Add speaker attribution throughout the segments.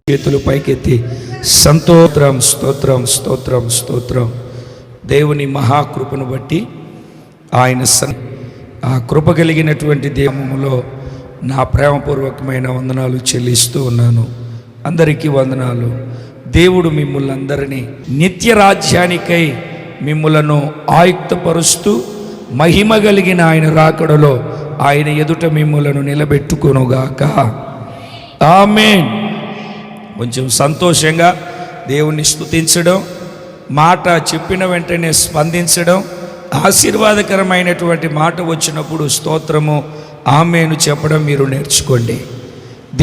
Speaker 1: చేతులు పైకెత్తి స్తోత్రం స్తోత్రం స్తోత్రం స్తోత్రం. దేవుని మహాకృపను బట్టి ఆయన ఆ కృప కలిగినటువంటి దేవుములో నా ప్రేమపూర్వకమైన వందనాలు చెల్లిస్తూ ఉన్నాను. అందరికీ వందనాలు. దేవుడు మిమ్మల్ని అందరినీ నిత్య రాజ్యానికై మిమ్ములను ఆయుక్తపరుస్తూ మహిమ కలిగిన ఆయన రాకడలో ఆయన ఎదుట మిమ్ములను నిలబెట్టుకొనుగాక. ఆమేన్. కొంచెం సంతోషంగా దేవుణ్ణి స్తుతించడం, మాట చెప్పిన వెంటనే స్పందించడం, ఆశీర్వాదకరమైనటువంటి మాట వచ్చినప్పుడు స్తోత్రము ఆమేను చెప్పడం మీరు నేర్చుకోండి.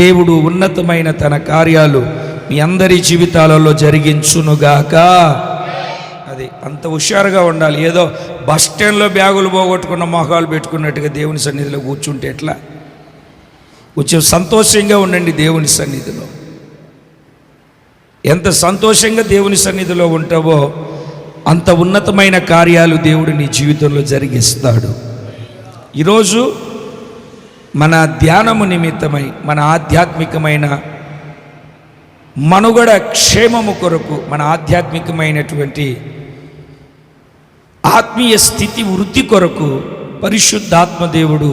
Speaker 1: దేవుడు ఉన్నతమైన తన కార్యాలు మీ అందరి జీవితాలలో జరిగించునుగాక. అది అంత హుషారుగా ఉండాలి. ఏదో బస్ స్టాండ్లో బ్యాగులు పోగొట్టుకున్న మొహాలు పెట్టుకున్నట్టుగా దేవుని సన్నిధిలో కూర్చుంటే ఎట్లా? కొంచెం సంతోషంగా ఉండండి. దేవుని సన్నిధిలో ఎంత సంతోషంగా దేవుని సన్నిధిలో ఉంటావో అంత ఉన్నతమైన కార్యాలు దేవుడు నీ జీవితంలో జరిగిస్తాడు. ఈరోజు మన ధ్యానము నిమిత్తమై మన ఆధ్యాత్మికమైన మనుగడ క్షేమము కొరకు, మన ఆధ్యాత్మికమైనటువంటి ఆత్మీయ స్థితి వృద్ధి కొరకు పరిశుద్ధాత్మ దేవుడు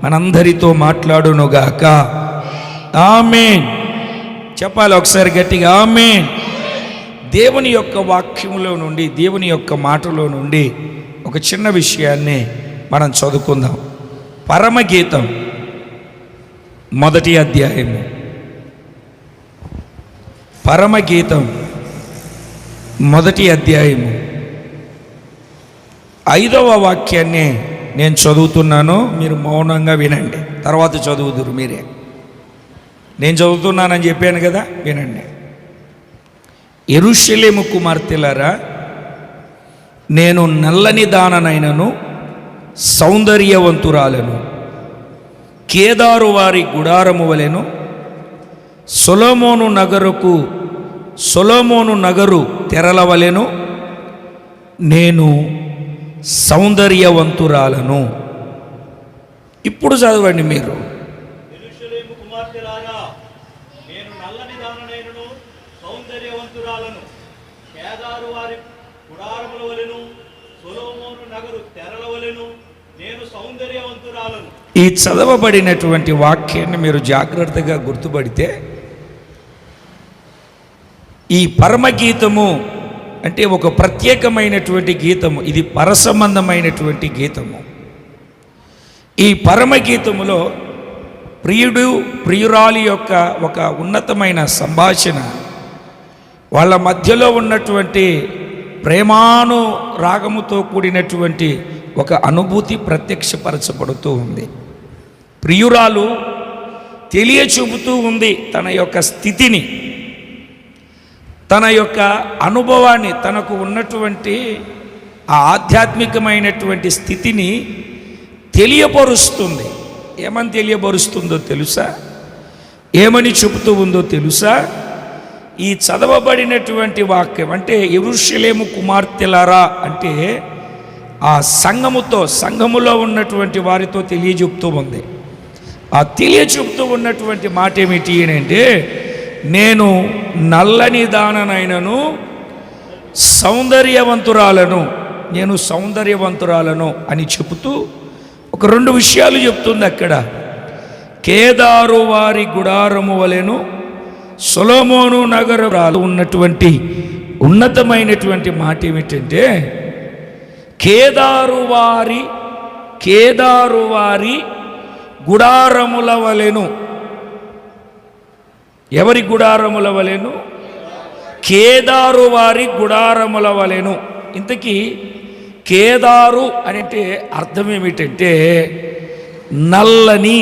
Speaker 1: మనందరితో మాట్లాడునుగాక. ఆమేన్. చెప్పాలి ఒకసారి గట్టిగా, ఆమేన్. దేవుని యొక్క వాక్యములో నుండి, దేవుని యొక్క మాటలో నుండి ఒక చిన్న విషయాన్ని మనం చదువుకుందాం. పరమగీతం 1వ అధ్యాయము. పరమగీతం 1వ అధ్యాయము 5వ వాక్యాన్ని నేను చదువుతున్నాను. మీరు మౌనంగా వినండి, తర్వాత చదువుదురు మీరే. నేను చదువుతున్నానని చెప్పాను కదా, వినండి. యెరూషలేము కుమార్తెలారా, నేను నల్లని దాననైనను సౌందర్యవంతురాలను, కేదారు వారి గుడారము వలెను, సొలొమోను నగరు తెరలవలెను నేను సౌందర్యవంతురాలను. ఇప్పుడు చదవండి మీరు. ఈ చదవబడినటువంటి వాక్యాన్ని మీరు జాగ్రత్తగా గుర్తుపడితే, ఈ పరమగీతము అంటే ఒక ప్రత్యేకమైనటువంటి గీతము. ఇది పరసంబంధమైనటువంటి గీతము. ఈ పరమగీతములో ప్రియుడు ప్రియురాలి యొక్క ఒక ఉన్నతమైన సంభాషణ, వాళ్ళ మధ్యలో ఉన్నటువంటి ప్రేమానురాగముతో కూడినటువంటి ఒక అనుభూతి ప్రత్యక్షపరచబడుతూ ఉంది. ప్రియురాలు తెలియచూపుతూ ఉంది తన యొక్క స్థితిని, తన యొక్క అనుభవాన్ని, తనకు ఉన్నటువంటి ఆ ఆధ్యాత్మికమైనటువంటి స్థితిని తెలియపరుస్తుంది. ఏమని తెలియపరుస్తుందో తెలుసా? ఏమని చెబుతూ ఉందో తెలుసా? ఈ చదవబడినటువంటి వాక్యం అంటే యెరూషలేము కుమార్తెలారా అంటే ఆ సంఘములో ఉన్నటువంటి వారితో తెలియజెప్తూ ఉంది. ఆ తెలియచెప్తూ ఉన్నటువంటి మాట ఏమిటి అంటే, నేను నల్లని దాననైనను సౌందర్యవంతురాలను అని చెబుతూ ఒక 2 విషయాలు చెప్తుంది అక్కడ. కేదారు వారి గుడారము వలెను సొలొమోను నగరు ఉన్నటువంటి ఉన్నతమైనటువంటి మాట ఏమిటంటే, కేదారు వారి గుడారముల వలెను. ఎవరి గుడారముల వలెను? కేదారు వారి గుడారముల వలెను. ఇంతకీ కేదారు అంటే అర్థం ఏమిటంటే నల్లని,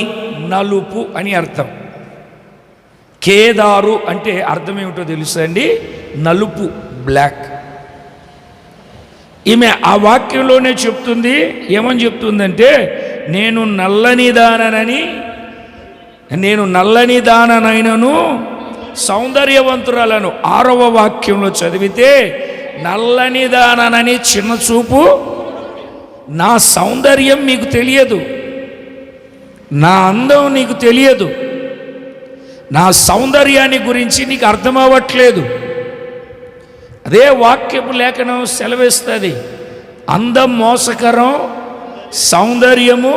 Speaker 1: నలుపు అని అర్థం. కేదారు అంటే అర్థం ఏమిటో తెలుసా అండి? నలుపు, బ్లాక్. ఈమె ఆ వాక్యంలోనే చెప్తుంది. ఏమని చెప్తుందంటే, నేను నల్లని దాననైనను సౌందర్యవంతురాలను. 6వ వాక్యంలో చదివితే, నల్లని దాననని చిన్న చూపు, నా సౌందర్యం మీకు తెలియదు, నా అందం నీకు తెలియదు, నా సౌందర్యాన్ని గురించి నీకు అర్థం అవ్వట్లేదు. అదే వాక్యపు లేఖనం సెలవిస్తుంది, అందం మోసకరం, సౌందర్యము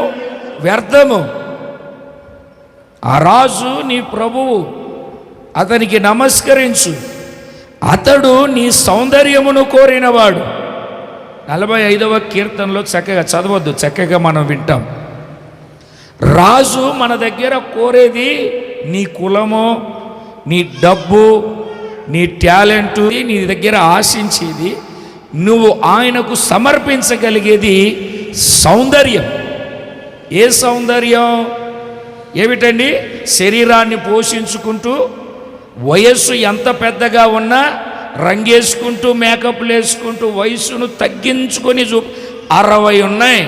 Speaker 1: వ్యర్థము. ఆ రాజు నీ ప్రభువు, అతనికి నమస్కరించు, అతడు నీ సౌందర్యమును కోరినవాడు. 45వ కీర్తనలో చక్కగా చదవద్దు, చక్కగా మనం వింటాం. రాజు మన దగ్గర కోరేది నీ కులము, నీ డబ్బు, నీ టాలెంటు, నీ దగ్గర ఆశించేది నువ్వు ఆయనకు సమర్పించగలిగేది సౌందర్యం. ఏ సౌందర్యం? ఏమిటండి? శరీరాన్ని పోషించుకుంటూ వయస్సు ఎంత పెద్దగా ఉన్నా రంగేసుకుంటూ మేకప్లు వేసుకుంటూ వయస్సును తగ్గించుకొని 60 ఉన్నాయి,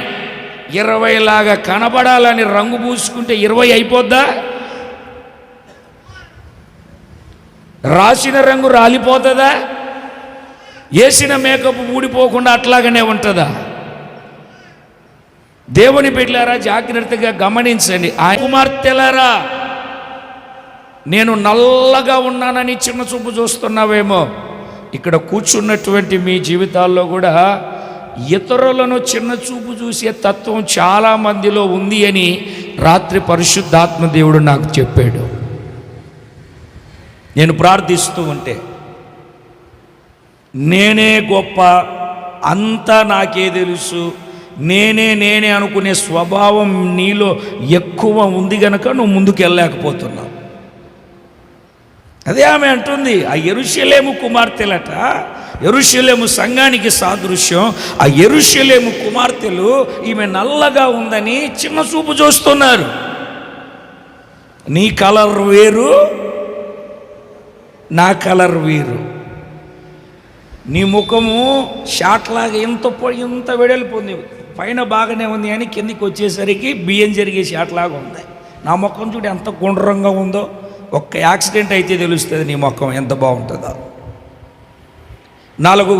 Speaker 1: 20 లాగా కనబడాలని రంగు పూసుకుంటే 20 అయిపోద్దా? రాసిన రంగు రాలిపోతుందా? వేసిన మేకప్ ఊడిపోకుండా అట్లాగనే ఉంటుందా? దేవుని బిడ్డలారా, జాగ్రత్తగా గమనించండి. ఆ కుమార్తెలారా, నేను నల్లగా ఉన్నానని చిన్న చూపు చూస్తున్నావేమో. ఇక్కడ కూర్చున్నటువంటి మీ జీవితాల్లో కూడా ఇతరులను చిన్న చూపు చూసే తత్వం చాలా మందిలో ఉంది అని రాత్రి పరిశుద్ధాత్మ దేవుడు నాకు చెప్పాడు. నేను ప్రార్థిస్తూ ఉంటే, నేనే గొప్ప, అంతా నాకే తెలుసు, నేనే అనుకునే స్వభావం నీలో ఎక్కువ ఉంది గనక నువ్వు ముందుకు వెళ్ళలేకపోతున్నావు. అదే ఆమె అంటుంది. ఆ యెరూషలేము కుమార్తెలట, యెరూషలేము సంఘానికి సాదృశ్యం. ఆ యెరూషలేము కుమార్తెలు ఈమె నల్లగా ఉందని చిన్న చూపు చూస్తున్నారు. నీ కలర్ వేరు, నా కలర్ వేరు. నీ ముఖము షాట్లాగా ఇంత వెడల్పోంది, పైన బాగానే ఉంది అని కిందికి వచ్చేసరికి బియ్యం జరిగే షాట్లాగా ఉంది. నా ముఖం చూడు ఎంత గుండ్రంగా ఉందో. ఒక్క యాక్సిడెంట్ అయితే తెలుస్తుంది నీ ముఖం ఎంత బాగుంటుందో. 4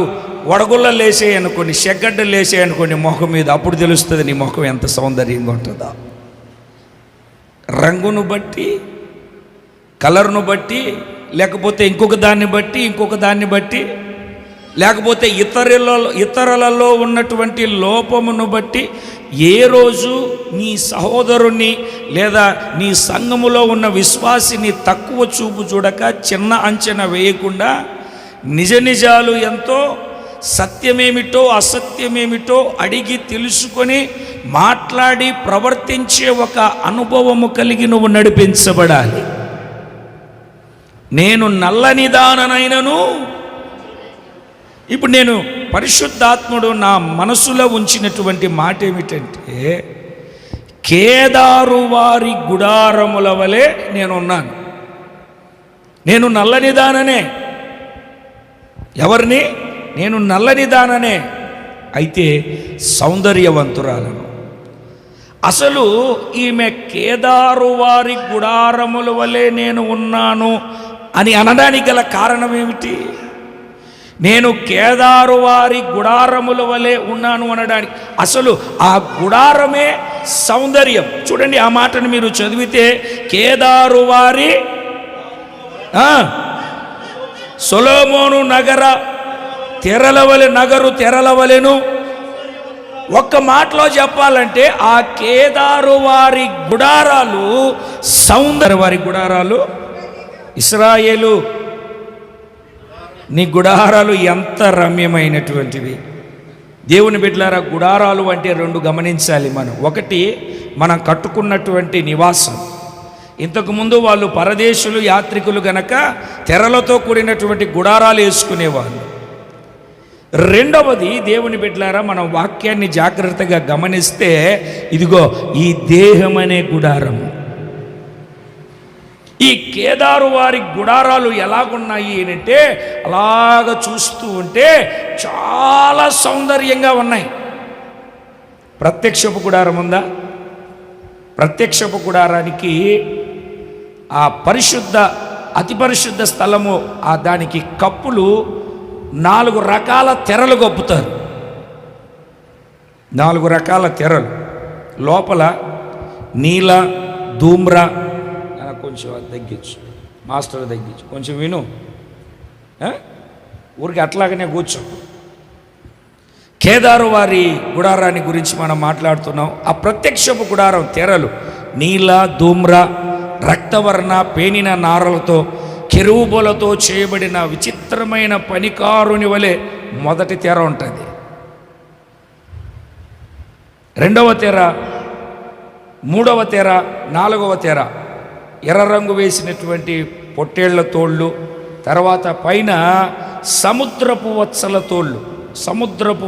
Speaker 1: వడగుళ్ళలు వేసేయనుకోండి, షెగ్గడ్డలు వేసేయనుకోండి ముఖం మీద, అప్పుడు తెలుస్తుంది నీ ముఖం ఎంత సౌందర్యంగా ఉంటుందో. రంగును బట్టి, కలర్ను బట్టి, లేకపోతే ఇంకొక దాన్ని బట్టి, లేకపోతే ఇతరులలో ఉన్నటువంటి లోపమును బట్టి ఏ రోజు నీ సహోదరుని లేదా నీ సంఘములో ఉన్న విశ్వాసిని తక్కువ చూపు చూడక, చిన్న అంచనా వేయకుండా, నిజాలు ఎంతో, సత్యమేమిటో అసత్యమేమిటో అడిగి తెలుసుకొని మాట్లాడి ప్రవర్తించే ఒక అనుభవము కలిగి నువ్వు నడిపించబడాలి. నేను నల్లనిదాననైనను, ఇప్పుడు నేను పరిశుద్ధాత్ముడు నా మనసులో ఉంచినటువంటి మాట ఏమిటంటే, కేదారు వారి గుడారముల వలె నేనున్నాను. నేను నల్లనిదాననే. ఎవరిని? నేను నల్లనిదాననే, అయితే సౌందర్యవంతురాలను. అసలు ఈమె కేదారు వారి గుడారముల వలె నేను ఉన్నాను అని అనడానికి గల కారణం ఏమిటి? నేను కేదారు వారి గుడారముల వలె ఉన్నాను అనడానికి అసలు ఆ గుడారమే సౌందర్యం. చూడండి, ఆ మాటను మీరు చదివితే, కేదారు వారి సొలొమోను నగరు తెరలవలెను. ఒక్క మాటలో చెప్పాలంటే ఆ కేదారు వారి గుడారాలు వారి గుడారాలు. ఇశ్రాయేలు, నీ గుడారాలు ఎంత రమ్యమైనటువంటివి. దేవుని బిడ్డలారా, గుడారాలు అంటే 2 గమనించాలి మనం. ఒకటి, మనం కట్టుకున్నటువంటి నివాసం. ఇంతకుముందు వాళ్ళు పరదేశులు, యాత్రికులు గనక తెరలతో కూడినటువంటి గుడారాలు వేసుకునేవాళ్ళు. రెండవది, దేవుని బిడ్డలారా, మనం వాక్యాన్ని జాగ్రత్తగా గమనిస్తే, ఇదిగో ఈ దేహం అనే గుడారము. ఈ కేదారు వారి గుడారాలు ఎలాగున్నాయి అంటే, అలాగ చూస్తూ ఉంటే చాలా సౌందర్యంగా ఉన్నాయి. ప్రత్యక్షపు గుడారం ఉందా? ప్రత్యక్షపు గుడారానికి ఆ అతి పరిశుద్ధ స్థలము, దానికి కప్పులు 4 రకాల తెరలు కప్పుతారు. 4 రకాల తెరలు. లోపల నీల, ధూమ్ర, కొంచెం తగ్గించు, మాస్టర్ తగ్గించు, కొంచెం విను. ఊరికి అట్లాగనే కూర్చో. కేదారు వారి గుడారాన్ని గురించి మనం మాట్లాడుతున్నాం. ఆ ప్రత్యక్షపు గుడారం తెరలు నీల, ధూమ్ర, రక్తవర్ణ, పేనిన నారలతో కెరూబులతో చేయబడిన విచిత్రమైన పనికారుని వలె మొదటి తెర ఉంటుంది. రెండవ తెర, మూడవ తెర, నాలుగవ తెర ఎర్ర రంగు వేసినటువంటి పొట్టేళ్ల తోళ్ళు, తర్వాత పైన సముద్రపు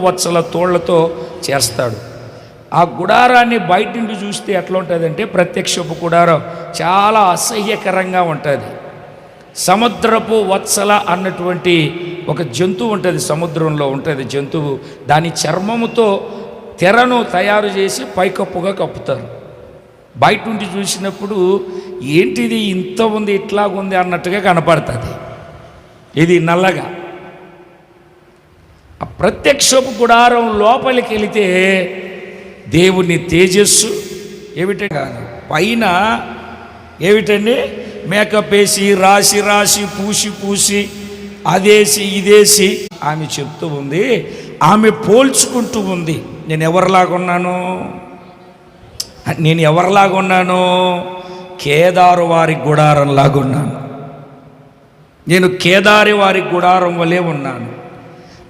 Speaker 1: వత్సల తోళ్లతో చేస్తాడు. ఆ గుడారాన్ని బయట నుండి చూస్తే ఎట్లా ఉంటుందంటే, ప్రత్యక్షపు గుడారం చాలా అసహ్యకరంగా ఉంటుంది. సముద్రపు వత్సల అన్నటువంటి ఒక జంతువు ఉంటుంది, సముద్రంలో ఉంటుంది జంతువు. దాని చర్మముతో తెరను తయారు చేసి పైకప్పుగా కప్పుతారు. బయట నుండి చూసినప్పుడు ఏంటిది ఇంత ఉంది, ఇట్లాగుంది అన్నట్టుగా కనపడుతుంది. ఇది నల్లగా. ఆ ప్రత్యక్షపు గుడారం లోపలికి వెళితే దేవుని తేజస్సు ఏమిటంటే కాదు, పైన ఏమిటండి మేకప్ వేసి రాసి పూసి అదేసి ఇదేసి ఆమె చెప్తూ ఉంది. ఆమె పోల్చుకుంటూ ఉంది, నేను ఎవరిలాగున్నాను? కేదారు వారి గుడారం లాగున్నాను. నేను కేదారి వారి గుడారం వలె ఉన్నాను.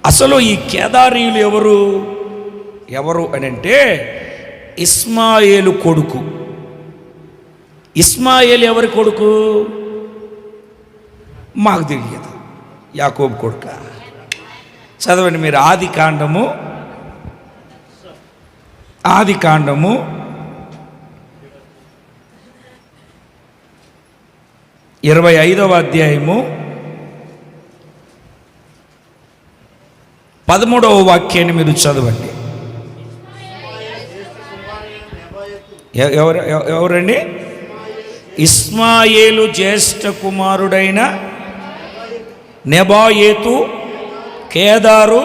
Speaker 1: అసలు ఈ కేదారీయులు ఎవరు అని అంటే, ఇస్మాయేలు కొడుకు. ఇస్మాయేలు ఎవరి కొడుకు? మాకు తెలియదు. యాకోబు కొడుక. చదవండి మీరు ఆది కాండము 25వ అధ్యాయము 13వ వాక్యాన్ని మీరు చదవండి. ఎవరండి? ఇస్మాయేలు జ్యేష్ఠ కుమారుడైన నెబాయేతు, కేదారు.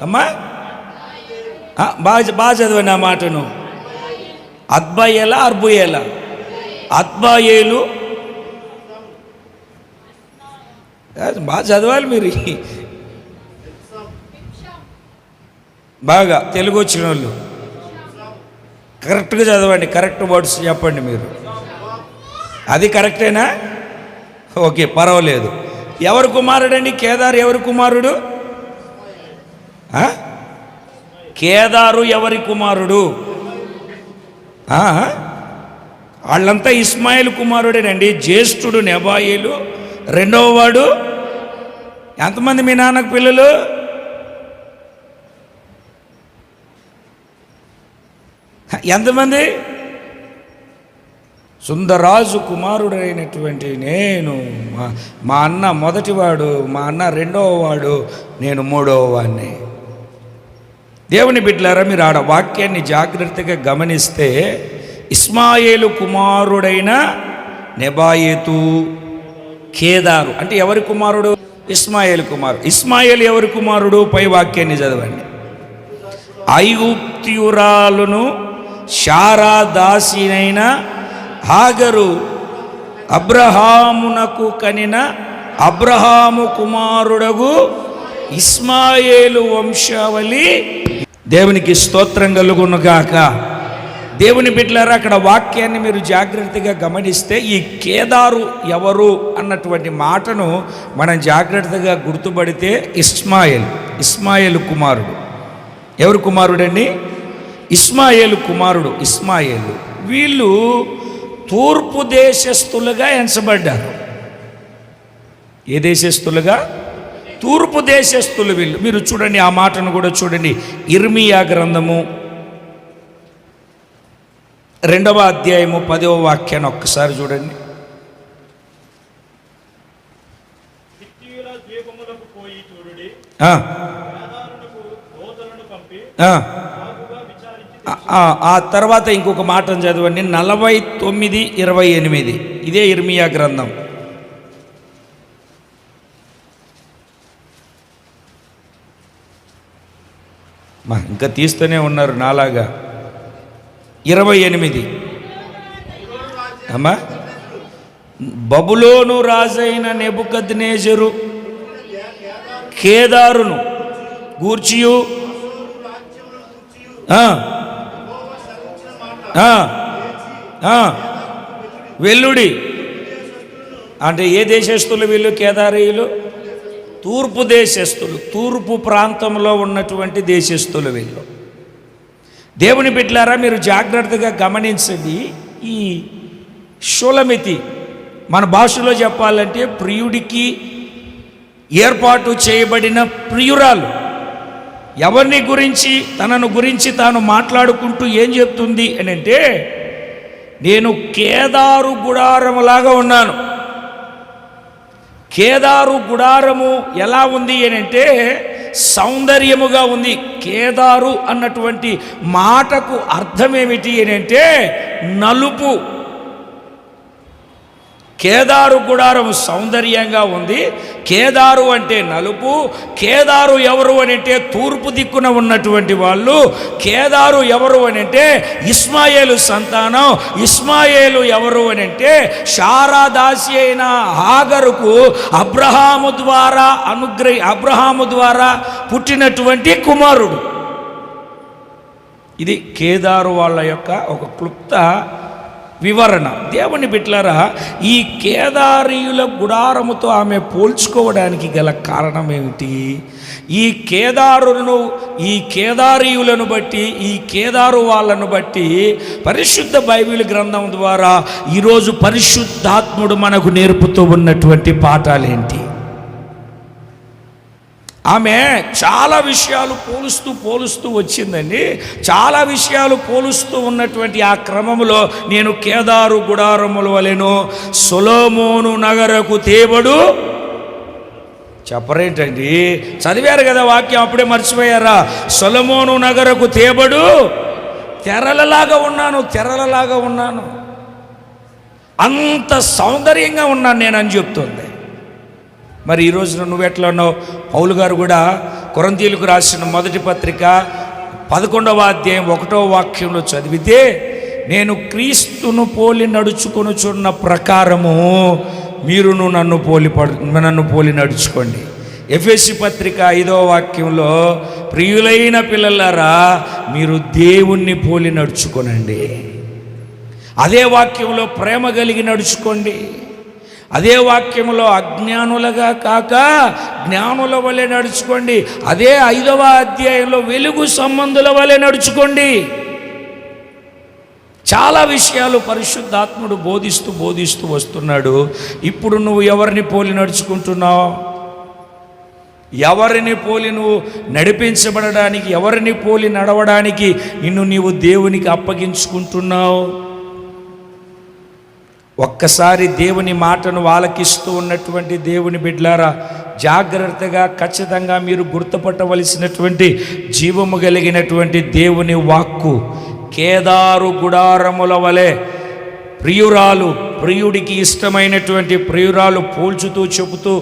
Speaker 1: అమ్మా బాగా చదవండి ఆ మాటను. అద్బాయేలు బాగా చదవాలి మీరు, బాగా తెలుగు వచ్చిన వాళ్ళు కరెక్ట్గా చదవండి, కరెక్ట్ వర్డ్స్ చెప్పండి మీరు. అది కరెక్టేనా? ఓకే, పర్వాలేదు. ఎవరి కుమారుడండి కేదారు? ఎవరి కుమారుడు? కేదారు ఎవరి కుమారుడు? వాళ్ళంతా ఇస్మాయిల్ కుమారుడేనండి. జ్యేష్ఠుడు నెబాయేలు, రెండవ వాడు. ఎంతమంది మీ నాన్నకు పిల్లలు? ఎంతమంది? సుందరాజు కుమారుడైనటువంటి నేను, మా అన్న మొదటివాడు, మా అన్న రెండవ వాడు, నేను మూడవ వాడిని. దేవుని బిడ్డలారా, మీరు ఆడ వాక్యాన్ని జాగ్రత్తగా గమనిస్తే, ఇస్మాయేలు కుమారుడైన నెబాయేతు, కేదారు అంటే ఎవరి కుమారుడు? ఇస్మాయేలు కుమారుడు. ఇస్మాయేలు ఎవరి కుమారుడు? పై వాక్యాన్ని చదవండి. ఐగుప్తియురాలును శారా దాసినైన హాగరు అబ్రహామునకు కనిన అబ్రహాము కుమారుడగు ఇస్మాయేలు వంశావళి. దేవునికి స్తోత్రం కలుగునుగాక. దేవుని బిడ్డలారా, అక్కడ వాక్యాన్ని మీరు జాగ్రత్తగా గమనిస్తే, ఈ కేదారు ఎవరు అన్నటువంటి మాటను మనం జాగ్రత్తగా గుర్తుపడితే, ఇస్మాయేలు కుమారుడు. ఎవరు కుమారుడండి? ఇస్మాయేలు కుమారుడు. ఇస్మాయేలు వీళ్ళు తూర్పు దేశస్థులుగా ఎంచబడ్డారు. ఏ దేశస్థులుగా? తూర్పు దేశస్థులు వీళ్ళు. మీరు చూడండి, ఆ మాటను కూడా చూడండి. ఇర్మియా గ్రంథము 2వ అధ్యాయము 10వ వాక్యాన్ని ఒక్కసారి చూడండి. ఆ తర్వాత ఇంకొక మాటను చదవండి. 49:28. ఇదే ఇర్మియా గ్రంథం. ఇంకా తీస్తూనే ఉన్నారు నాలాగా. 28. అమ్మా, బబులోను రాజైన నెబుకద్నెజరు కేదారును గూర్చియు వెల్లుడి. అంటే ఏ దేశస్తులు వీళ్ళు? కేదారీయులు తూర్పు దేశస్తులు, తూర్పు ప్రాంతంలో ఉన్నటువంటి దేశస్తులు వీళ్ళు. దేవుని బిడ్డలారా, మీరు జాగ్రత్తగా గమనించండి. ఈ షూలమితి మన భాషలో చెప్పాలంటే ప్రియుడికి ఏర్పాటు చేయబడిన ప్రియురాలు. ఎవరిని గురించి? తనను గురించి తాను మాట్లాడుకుంటూ ఏం చెప్తుంది అని అంటే, నేను కేదారు గుడారములాగా ఉన్నాను. కేదారు గుడారము ఎలా ఉంది అని అంటే సౌందర్యముగా ఉంది. కేదారు అన్నటువంటి మాటకు అర్థం ఏమిటి అని అంటే నలుపు. కేదారు గుడారము సౌందర్యంగా ఉంది. కేదారు అంటే నలుపు. కేదారు ఎవరు అని అంటే తూర్పు దిక్కున ఉన్నటువంటి వాళ్ళు. కేదారు ఎవరు అని అంటే ఇస్మాయేలు సంతానం. ఇస్మాయేలు ఎవరు అని అంటే షారా దాసి అయిన హాగరుకు అబ్రహాము ద్వారా పుట్టినటువంటి కుమారుడు. ఇది కేదారు వాళ్ళ యొక్క ఒక క్లుప్త వివరణ. దేవుని బిడ్డలారా, ఈ కేదారీయుల గుడారముతో ఆమె పోల్చుకోవడానికి గల కారణం ఏమిటి? ఈ కేదారీయులను బట్టి, ఈ కేదారు వాళ్ళను బట్టి పరిశుద్ధ బైబిల్ గ్రంథం ద్వారా ఈరోజు పరిశుద్ధాత్ముడు మనకు నేర్పుతూ ఉన్నటువంటి పాఠాలేంటి? ఆమె చాలా విషయాలు పోలుస్తూ వచ్చిందండి. చాలా విషయాలు పోలుస్తూ ఉన్నటువంటి ఆ క్రమంలో నేను కేదారు గుడారముల వలెను సొలొమోను నగరకు తేబడు. చెప్పరేంటండి? చదివారు కదా వాక్యం, అప్పుడే మర్చిపోయారా? సొలొమోను నగరకు తేబడు తెరలలాగా ఉన్నాను. అంత సౌందర్యంగా ఉన్నాను నేను అని చెప్తుంది. మరి ఈ రోజున నువ్వు ఎట్లా ఉన్నావు? పౌలు గారు కూడా కొరింథీయులకు రాసిన మొదటి పత్రిక 11వ అధ్యాయం 1వ వాక్యంలో చదివితే, నేను క్రీస్తును పోలి నడుచుకొనుచున్న ప్రకారము మీరును నన్ను పోలి నడుచుకోండి. ఎఫెసీ పత్రిక 5వ వాక్యంలో, ప్రియులైన పిల్లలారా మీరు దేవుణ్ణి పోలి నడుచుకోనండి. అదే వాక్యంలో ప్రేమ కలిగి నడుచుకోండి. అదే వాక్యంలో అజ్ఞానులుగా కాక జ్ఞానుల వలె నడుచుకోండి. అదే 5వ అధ్యాయంలో వెలుగు సంబంధుల వలె నడుచుకోండి. చాలా విషయాలు పరిశుద్ధాత్ముడు బోధిస్తూ వస్తున్నాడు. ఇప్పుడు నువ్వు ఎవరిని పోలి నడుచుకుంటున్నావు? ఎవరిని పోలి నువ్వు నడిపించబడడానికి, ఎవరిని పోలి నడవడానికి నిన్ను నీవు దేవునికి అప్పగించుకుంటున్నావు? ఒక్కసారి దేవుని మాటను ఆలకిస్తూ ఉన్నటువంటి దేవుని బిడ్డలారా, జాగ్రత్తగా ఖచ్చితంగా మీరు గుర్తుపట్టవలసినటువంటి జీవము కలిగినటువంటి దేవుని వాక్కు కేదారు గుడారముల వలె ప్రియుడికి ఇష్టమైనటువంటి ప్రియురాలు పోల్చుతూ చెబుతూ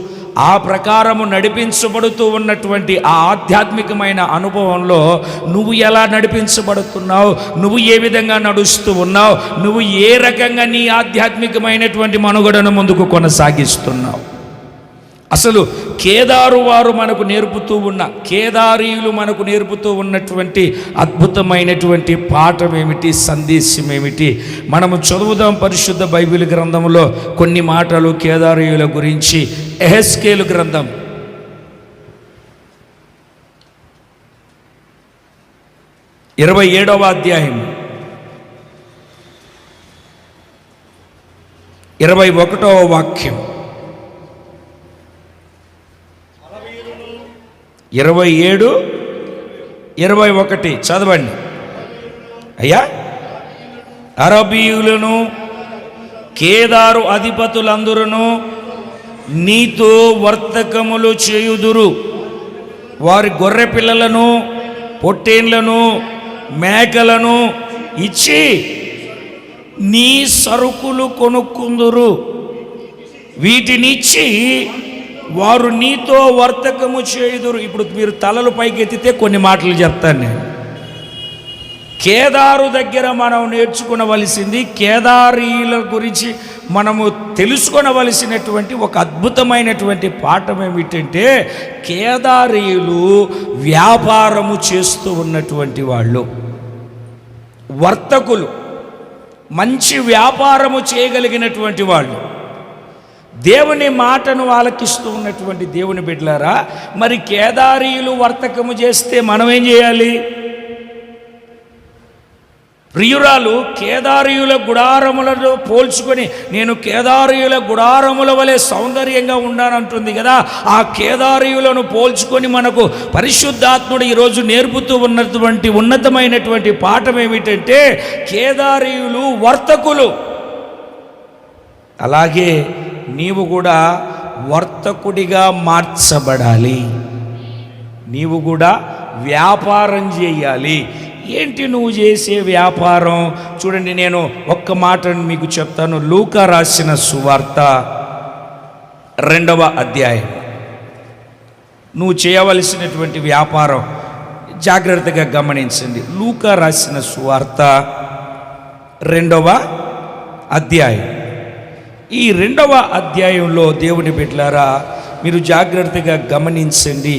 Speaker 1: ఆ ప్రకారము నడిపించబడుతూ ఉన్నటువంటి ఆ ఆధ్యాత్మికమైన అనుభవంలో నువ్వు ఎలా నడిపించబడుతున్నావు? నువ్వు ఏ విధంగా నడుస్తూ ఉన్నావు? నువ్వు ఏ రకంగా నీ ఆధ్యాత్మికమైనటువంటి మనుగడను ముందుకు కొనసాగిస్తున్నావు? అసలు కేదారు వారు మనకు కేదారీయులు మనకు నేర్పుతూ ఉన్నటువంటి అద్భుతమైనటువంటి పాఠం ఏమిటి, సందేశం ఏమిటి? మనము చదువుదాం పరిశుద్ధ బైబిల్ గ్రంథంలో కొన్ని మాటలు కేదారీయుల గురించి. యెహెజ్కేలు గ్రంథం 27వ అధ్యాయం 21వ వాక్యం, 27, 21 చదవండి అయ్యా. అరబీయులను కేదారు అధిపతులందరూ నీతో వర్తకములు చేయుదురు. వారి గొర్రె పిల్లలను, పొట్టేన్లను, మేకలను ఇచ్చి నీ సరుకులు కొనుక్కుందురు. వీటినిచ్చి వారు నీతో వర్తకము చేయుదురు. ఇప్పుడు మీరు తలలు పైకి ఎత్తితే కొన్ని మాటలు చెప్తాను నేను. కేదారు దగ్గర మనం నేర్చుకునవలసింది, కేదారీల గురించి మనము తెలుసుకొనవలసినటువంటి ఒక అద్భుతమైనటువంటి పాఠం ఏమిటంటే, కేదారీయులు వ్యాపారము చేస్తూ ఉన్నటువంటి వాళ్ళు, వర్తకులు, మంచి వ్యాపారము చేయగలిగినటువంటి వాళ్ళు, దేవుని మాటను ఆలకిస్తూ ఉన్నటువంటి దేవుని బిడ్డలారా, మరి కేదారీయులు వర్తకము చేస్తే మనం ఏం చేయాలి? ప్రియురాలు కేదారీయుల గుడారములను పోల్చుకొని నేను కేదారీయుల గుడారముల వలె సౌందర్యంగా ఉండాలంటుంది కదా. ఆ కేదారీయులను పోల్చుకొని మనకు పరిశుద్ధాత్ముడు ఈరోజు నేర్పుతూ ఉన్నటువంటి ఉన్నతమైనటువంటి పాఠం ఏమిటంటే, కేదారీయులు వర్తకులు. అలాగే నీవు కూడా వర్తకుడిగా మార్చబడాలి. నీవు కూడా వ్యాపారం చేయాలి. ఏంటి నువ్వు చేసే వ్యాపారం? చూడండి, నేను ఒక్క మాటను మీకు చెప్తాను. లూకా రాసిన సువార్త 2వ అధ్యాయం. నువ్వు చేయవలసినటువంటి వ్యాపారం జాగ్రత్తగా గమనించండి. లూకా రాసిన సువార్త 2వ అధ్యాయం. ఈ 2వ అధ్యాయంలో దేవుని బిడ్డలారా, మీరు జాగ్రత్తగా గమనించండి.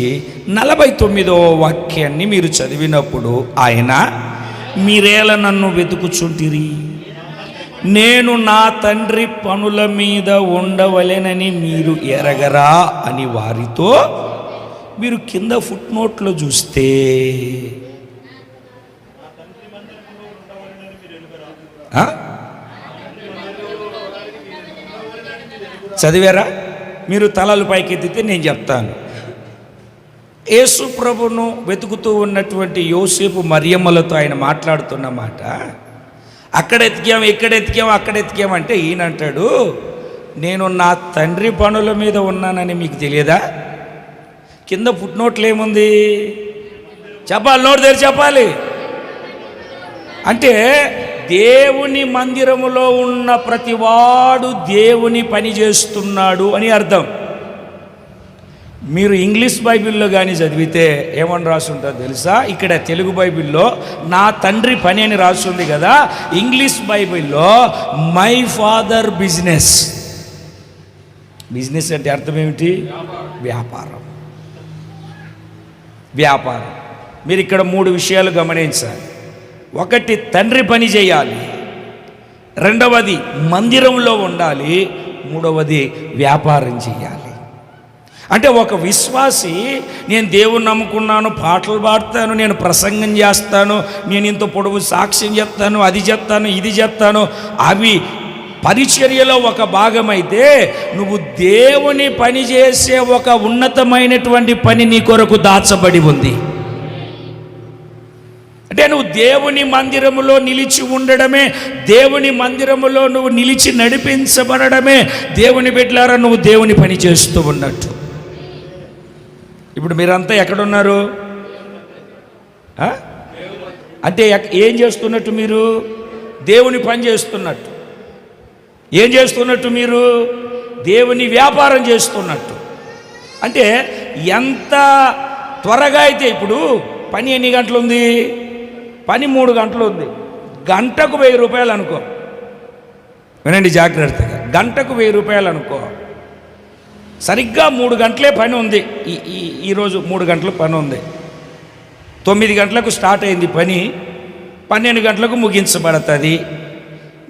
Speaker 1: 49వ వాక్యాన్ని మీరు చదివినప్పుడు, ఆయన మీరేలా నన్ను వెతుకుచుంటిరి, నేను నా తండ్రి పనుల మీద ఉండవలెనని మీరు ఎరగరా అని వారితో, మీరు కింద ఫుట్ నోట్లో చూస్తే చదివారా? మీరు తలలు పైకెత్తితే నేను చెప్తాను. యేసు ప్రభును వెతుకుతూ ఉన్నటువంటి యోసేపు మరియమ్మలతో ఆయన మాట్లాడుతున్న మాట, అక్కడ ఎతికాం, ఇక్కడ ఎతికాం, అక్కడ ఎతికాం అంటే ఈయన అంటాడు, నేను నా తండ్రి పనుల మీద ఉన్నానని మీకు తెలియదా? కింద పుట్టినోట్లు ఏముంది చెప్పాలి, నోరు తెరిచి చెప్పాలి. అంటే దేవుని మందిరములో ఉన్న ప్రతివాడు దేవుని పని చేస్తున్నాడు అని అర్థం. మీరు ఇంగ్లీష్ బైబిల్లో కానీ చదివితే ఏమని రాసుంటుందో తెలుసా? ఇక్కడ తెలుగు బైబిల్లో నా తండ్రి పని అని రాస్తుంది కదా, ఇంగ్లీష్ బైబిల్లో మై ఫాదర్ బిజినెస్. బిజినెస్ అంటే అర్థం ఏమిటి? వ్యాపారం. వ్యాపారం. మీరు ఇక్కడ 3 విషయాలు గమనించాలి. ఒకటి, తండ్రి పని చేయాలి. 2వది మందిరంలో ఉండాలి. 3వది వ్యాపారం చేయాలి. అంటే ఒక విశ్వాసి, నేను దేవుని నమ్ముకున్నాను, పాటలు పాడతాను, నేను ప్రసంగం చేస్తాను, నేను ఇంత పొడవు సాక్ష్యం చెప్తాను, అది చెప్తాను, ఇది చెప్తాను, అవి పరిచర్యలో ఒక భాగమైతే, నువ్వు దేవుని పని చేసే ఒక ఉన్నతమైనటువంటి పని నీ కొరకు దాచబడి ఉంది. అంటే నువ్వు దేవుని మందిరములో నిలిచి ఉండడమే, దేవుని మందిరములో నువ్వు నిలిచి నడిపించబడమే దేవుని బిడ్డలారా నువ్వు దేవుని పని చేస్తూ ఉన్నట్టు. ఇప్పుడు మీరంతా ఎక్కడున్నారు? అంటే ఏం చేస్తున్నట్టు? మీరు దేవుని పని చేస్తున్నట్టు. ఏం చేస్తున్నట్టు? మీరు దేవుని వ్యాపారం చేస్తున్నట్టు. అంటే ఎంత త్వరగా అయితే, ఇప్పుడు పని ఎన్ని గంటలు ఉంది? పని 3 గంటలు ఉంది. గంటకు 1000 రూపాయలు అనుకో. వినండి జాగ్రత్తగా, గంటకు 1000 రూపాయలు అనుకో. సరిగ్గా 3 గంటలే పని ఉంది. ఈరోజు 3 గంటల పని ఉంది. 9 గంటలకు స్టార్ట్ అయింది పని, 12 గంటలకు ముగించబడుతుంది.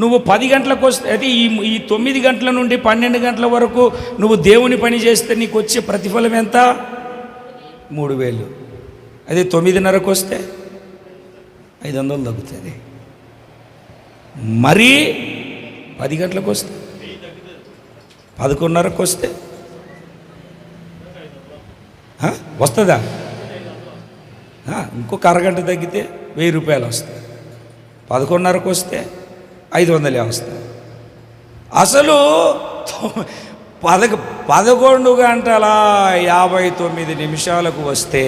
Speaker 1: నువ్వు 10 గంటలకు వస్తే, అది ఈ 9 గంటల నుండి 12 గంటల వరకు నువ్వు దేవుని పని చేస్తే నీకు వచ్చే ప్రతిఫలం ఎంత? 3000. అదే 9:30కు వస్తే 500 తగ్గుతుంది. మరీ 10 గంటలకు వస్తే, 11:30కు వస్తే వస్తుందా? ఇంకొక అరగంట తగ్గితే 1000 రూపాయలు వస్తాయి. 11:30కు వస్తే 500 వస్తాయి. అసలు 11 గంటల 59 నిమిషాలకు వస్తే,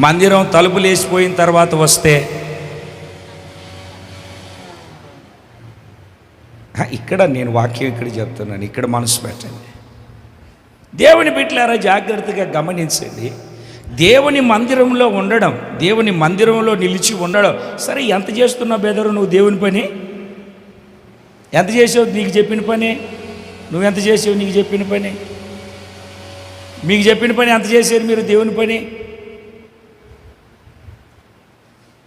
Speaker 1: మందిరం తలుపులు వేసిపోయిన తర్వాత వస్తే, ఇక్కడ నేను వాక్యం ఇక్కడ చెప్తున్నాను, ఇక్కడ మనసు పెట్టండి. దేవుని బిడ్డలారా జాగ్రత్తగా గమనించండి. దేవుని మందిరంలో ఉండడం, దేవుని మందిరంలో నిలిచి ఉండడం. సరే, ఎంత చేస్తున్నావు బెదరు నువ్వు దేవుని పని? ఎంత చేసావు నీకు చెప్పిన పని? నువ్వెంత చేసావు నీకు చెప్పిన పని? మీకు చెప్పిన పని ఎంత చేశారు మీరు దేవుని పని?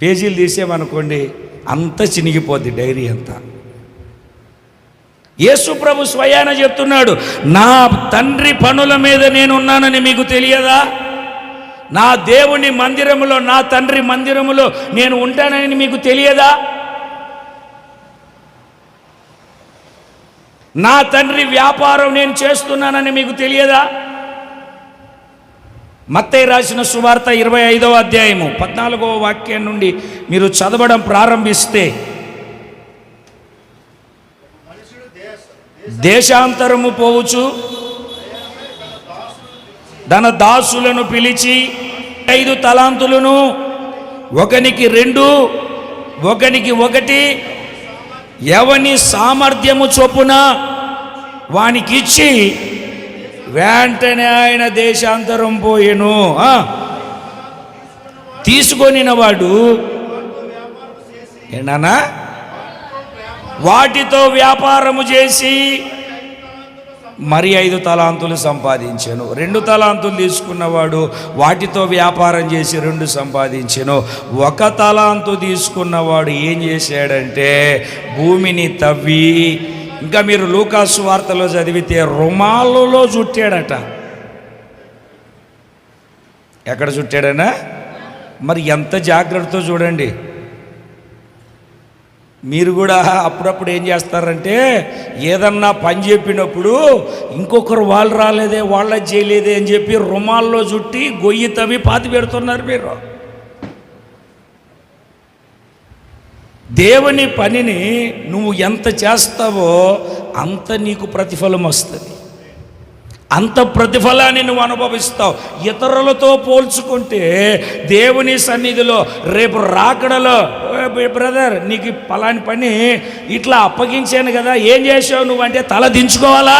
Speaker 1: పేజీలు తీసామనుకోండి, అంత చినిగిపోద్ది డైరీ అంతా. యేసు ప్రభు స్వయాన చెప్తున్నాడు, నా తండ్రి పనుల మీద నేనున్నానని మీకు తెలియదా? నా దేవుని మందిరములో, నా తండ్రి మందిరములో నేను ఉంటానని మీకు తెలియదా? నా తండ్రి వ్యాపారం నేను చేస్తున్నానని మీకు తెలియదా? మత్తయి రాసిన సువార్త 25వ అధ్యాయము 14వ వాక్యం నుండి మీరు చదవడం ప్రారంభిస్తే, దేశాంతరము పోవచ్చు తన దాసులను పిలిచి 5 తలాంతులను, ఒకనికి 2, ఒకనికి 1, ఎవని సామర్థ్యము చొప్పున వానికిచ్చి వెంటనే ఆయన దేశాంతరం పోయెను. తీసుకొనిన వాడు ఏనా వాటితో వ్యాపారము చేసి మరి 5 తలాంతులు సంపాదించాను. 2 తలాంతులు తీసుకున్నవాడు వాటితో వ్యాపారం చేసి 2 సంపాదించాను. 1 తలాంతు తీసుకున్నవాడు ఏం చేశాడంటే భూమిని తవ్వి, ఇంకా మీరు లూకాసు వార్తలో చదివితే రుమాలలో చుట్టాడట. ఎక్కడ చుట్టాడనా? మరి ఎంత జాగ్రత్తతో చూడండి. మీరు కూడా అప్పుడప్పుడు ఏం చేస్తారంటే, ఏదన్నా పని చెప్పినప్పుడు ఇంకొకరు వాళ్ళు రాలేదే, వాళ్ళ చేయలేదే అని చెప్పి రుమాల్లో చుట్టి గొయ్యి తవ్వి పాతి పెడుతున్నారు మీరు. దేవుని పనిని నువ్వు ఎంత చేస్తావో అంత నీకు ప్రతిఫలం వస్తుంది, అంత ప్రతిఫలాన్ని నువ్వు అనుభవిస్తావు. ఇతరులతో పోల్చుకుంటే దేవుని సన్నిధిలో రేపు రాకడలో, బ్రదర్ నీకు పలాని పని ఇట్లా అప్పగించాను కదా, ఏం చేసావు నువ్వు అంటే తల దించుకోవాలా?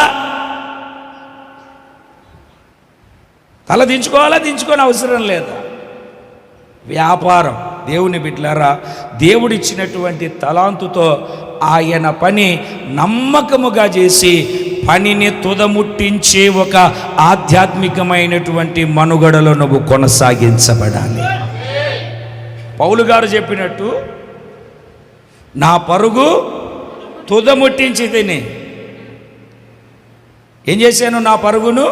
Speaker 1: తల దించుకోవాలా? దించుకొని అవసరం లేదా? వ్యాపారం. దేవుని బిడ్డలారా, దేవుడిచ్చినటువంటి తలాంతుతో ఆయన పని నమ్మకముగా చేసి పనిని తుదముట్టించే ఒక ఆధ్యాత్మికమైనటువంటి మనుగడలో నువ్వు కొనసాగించబడాలి. పౌలు గారు చెప్పినట్టు, నా పరుగు తుదముట్టించి తిని ఏం చేశాను? నా పరుగును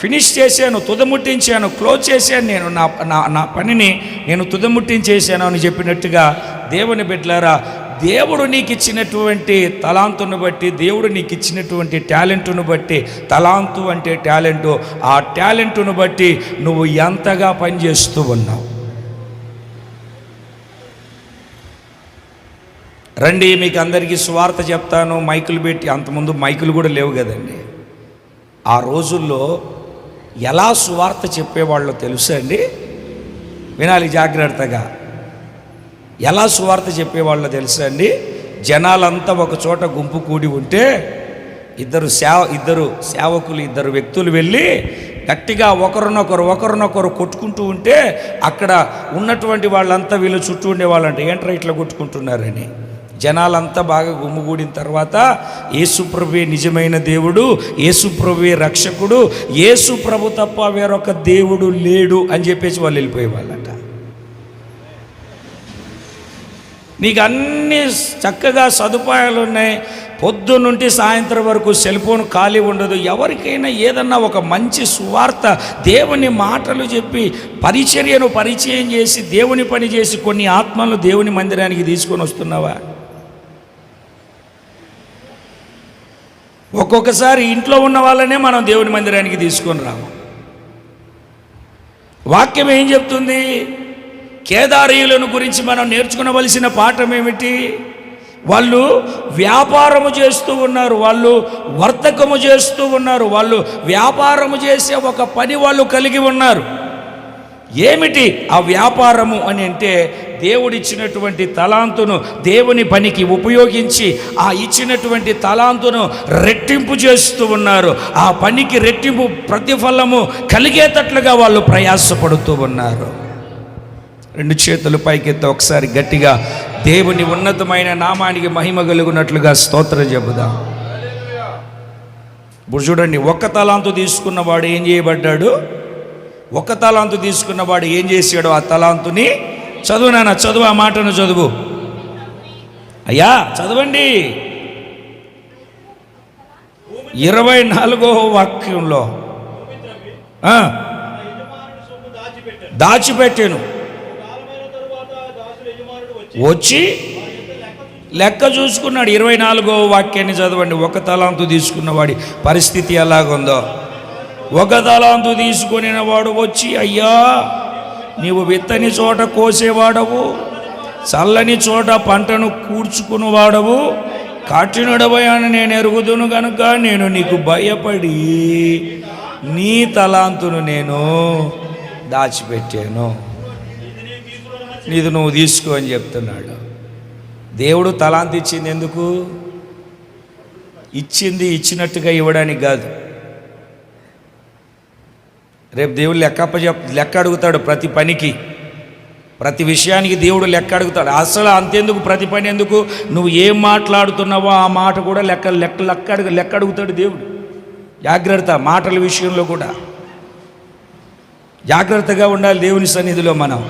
Speaker 1: ఫినిష్ చేశాను, తుదముట్టించాను, క్లోజ్ చేశాను. నేను నా పనిని నేను తుదముట్టించేశాను అని చెప్పినట్టుగా దేవుని బిడ్డలారా, దేవుడు నీకు ఇచ్చినటువంటి తలాంతును బట్టి, దేవుడు నీకు ఇచ్చినటువంటి టాలెంటును బట్టి, తలాంతు అంటే టాలెంటు, ఆ టాలెంటును బట్టి నువ్వు ఎంతగా పనిచేస్తూ ఉన్నావు. రండి, మీకు అందరికీ సువార్త చెప్తాను. మైకులు పెట్టి, అంతకుముందు మైకులు కూడా లేవు కదండి. ఆ రోజుల్లో ఎలా సువార్త చెప్పేవాళ్ళో తెలుసా అండి? వినాలి జాగ్రత్తగా. ఎలా సువార్త చెప్పేవాళ్ళో తెలుసా అండి? జనాలంతా ఒక చోట గుంపు కూడి ఉంటే ఇద్దరు సేవకులు, 2 వ్యక్తులు వెళ్ళి గట్టిగా ఒకరినొకరు కొట్టుకుంటూ ఉంటే అక్కడ ఉన్నటువంటి వాళ్ళంతా వీళ్ళు చుట్టూ ఉండేవాళ్ళంట, ఏంట్రా ఇట్లా కొట్టుకుంటున్నారని. జనాలంతా బాగా గుమ్ముగూడిన తర్వాత, యేసుప్రభువే నిజమైన దేవుడు, యేసుప్రభువే రక్షకుడు, యేసుప్రభు తప్ప వేరొక దేవుడు లేడు అని చెప్పేసి వాళ్ళు వెళ్ళిపోయేవాళ్ళట. నీకు అన్ని చక్కగా సదుపాయాలు ఉన్నాయి, పొద్దున్నుంటి సాయంత్రం వరకు సెల్ ఫోన్ ఖాళీ ఉండదు. ఎవరికైనా ఏదన్నా ఒక మంచి సువార్త, దేవుని మాటలు చెప్పి పరిచయం చేసి దేవుని పని చేసి కొన్ని ఆత్మలను దేవుని మందిరానికి తీసుకొని వస్తున్నావా? ఒక్కొక్కసారి ఇంట్లో ఉన్న వాళ్ళనే మనం దేవుని మందిరానికి తీసుకొని రాము. వాక్యం ఏం చెప్తుంది? కేదారీయులను గురించి మనం నేర్చుకునవలసిన పాఠం ఏమిటి? వాళ్ళు వ్యాపారము చేస్తూ ఉన్నారు, వాళ్ళు వర్తకము చేస్తూ ఉన్నారు, వాళ్ళు వ్యాపారము చేసే ఒక పని వాళ్ళు కలిగి ఉన్నారు. ఏమిటి ఆ వ్యాపారము అని అంటే, దేవుడిచ్చినటువంటి తలాంతును దేవుని పనికి ఉపయోగించి ఆ ఇచ్చినటువంటి తలాంతును రెట్టింపు చేస్తూ ఉన్నారు. ఆ పనికి రెట్టింపు ప్రతిఫలము కలిగేటట్లుగా వాళ్ళు ప్రయాసపడుతూ ఉన్నారు. రెండు చేతులు పైకెత్తి ఒకసారి గట్టిగా దేవుని ఉన్నతమైన నామానికి మహిమ కలుగునట్లుగా స్తోత్రం చెబుదాం. ఇప్పుడు చూడండి, ఒక్క తలాంతు తీసుకున్నవాడు ఏం చేయబడ్డాడు? ఒక్క తలాంతు తీసుకున్నవాడు ఏం చేశాడు? ఆ తలాంతుని చదువు నాన్న, చదువు, ఆ మాటను చదువు అయ్యా, చదవండి. 24వ వాక్యంలో దాచిపెట్టాను, వచ్చి లెక్క చూసుకున్నాడు. 24వ వాక్యాన్ని చదవండి. ఒక తలాంతు తీసుకున్నవాడి పరిస్థితి ఎలాగుందో. ఒక తలాంతు తీసుకుని వాడు వచ్చి, అయ్యా నీవు విత్తని చోట కోసేవాడవు, చల్లని చోట పంటను కూర్చుకునేవాడవు, కఠినుడవని నేను ఎరుగుదును గనుక నేను నీకు భయపడి నీ తలాంతును నేను దాచిపెట్టాను, నీది నువ్వు తీసుకో అని చెప్తున్నాడు. దేవుడు తలాంతు ఇచ్చింది ఎందుకు? ఇచ్చింది ఇచ్చినట్టుగా ఇవ్వడానికి కాదు. రేపు దేవుడు లెక్క అడుగుతాడు. ప్రతి పనికి, ప్రతి విషయానికి దేవుడు లెక్క అడుగుతాడు. అసలు అంతెందుకు, ప్రతి పని ఎందుకు, నువ్వు ఏం మాట్లాడుతున్నావో ఆ మాట కూడా లెక్క అడుగుతాడు దేవుడు. జాగ్రత్త, మాటల విషయంలో కూడా జాగ్రత్తగా ఉండాలి దేవుని సన్నిధిలో మనం.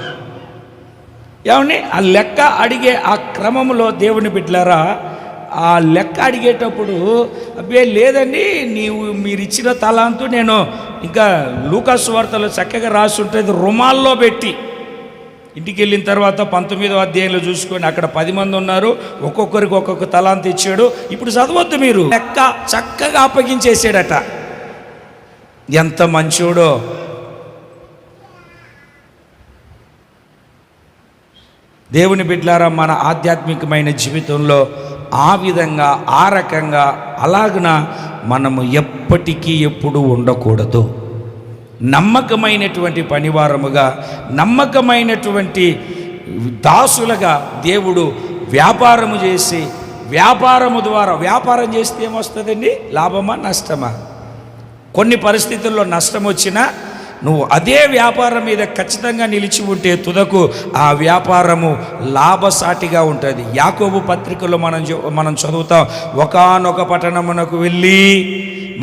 Speaker 1: ఏమండి, ఆ లెక్క అడిగే ఆ క్రమంలో దేవుని బిడ్డలారా, ఆ లెక్క అడిగేటప్పుడు అబ్బే లేదండి మీరు ఇచ్చిన తలాంతు నేను ఇంకా లూకాసు వార్తలో చక్కగా రాసి ఉంటుంది, రుమాల్లో పెట్టి ఇంటికి వెళ్ళిన తర్వాత 19వ అధ్యాయంలో చూసుకొని అక్కడ 10 మంది ఉన్నారు, ఒక్కొక్కరికి ఒక్కొక్క తలాంతు ఇచ్చాడు. ఇప్పుడు చదవద్దు మీరు, లెక్క చక్కగా అప్పగించేసాడట. ఎంత మంచోడో. దేవుని బిడ్డలారా, మన ఆధ్యాత్మికమైన జీవితంలో ఆ విధంగా, ఆ రకంగా, అలాగున మనము ఎప్పటికీ ఎప్పుడు ఉండకూడదు. నమ్మకమైనటువంటి పనివారముగా, నమ్మకమైనటువంటి దాసులుగా దేవుడు వ్యాపారము చేసి, వ్యాపారము ద్వారా, వ్యాపారం చేస్తే ఏమొస్తుందండి? లాభమా నష్టమా? కొన్ని పరిస్థితుల్లో నష్టం వచ్చినా నువ్వు అదే వ్యాపారం మీద ఖచ్చితంగా నిలిచి ఉంటే తుదకు ఆ వ్యాపారము లాభసాటిగా ఉంటుంది. యాకోబు పత్రికలో మనం చదువుతాం, ఒకానొక పట్టణమునకు వెళ్ళి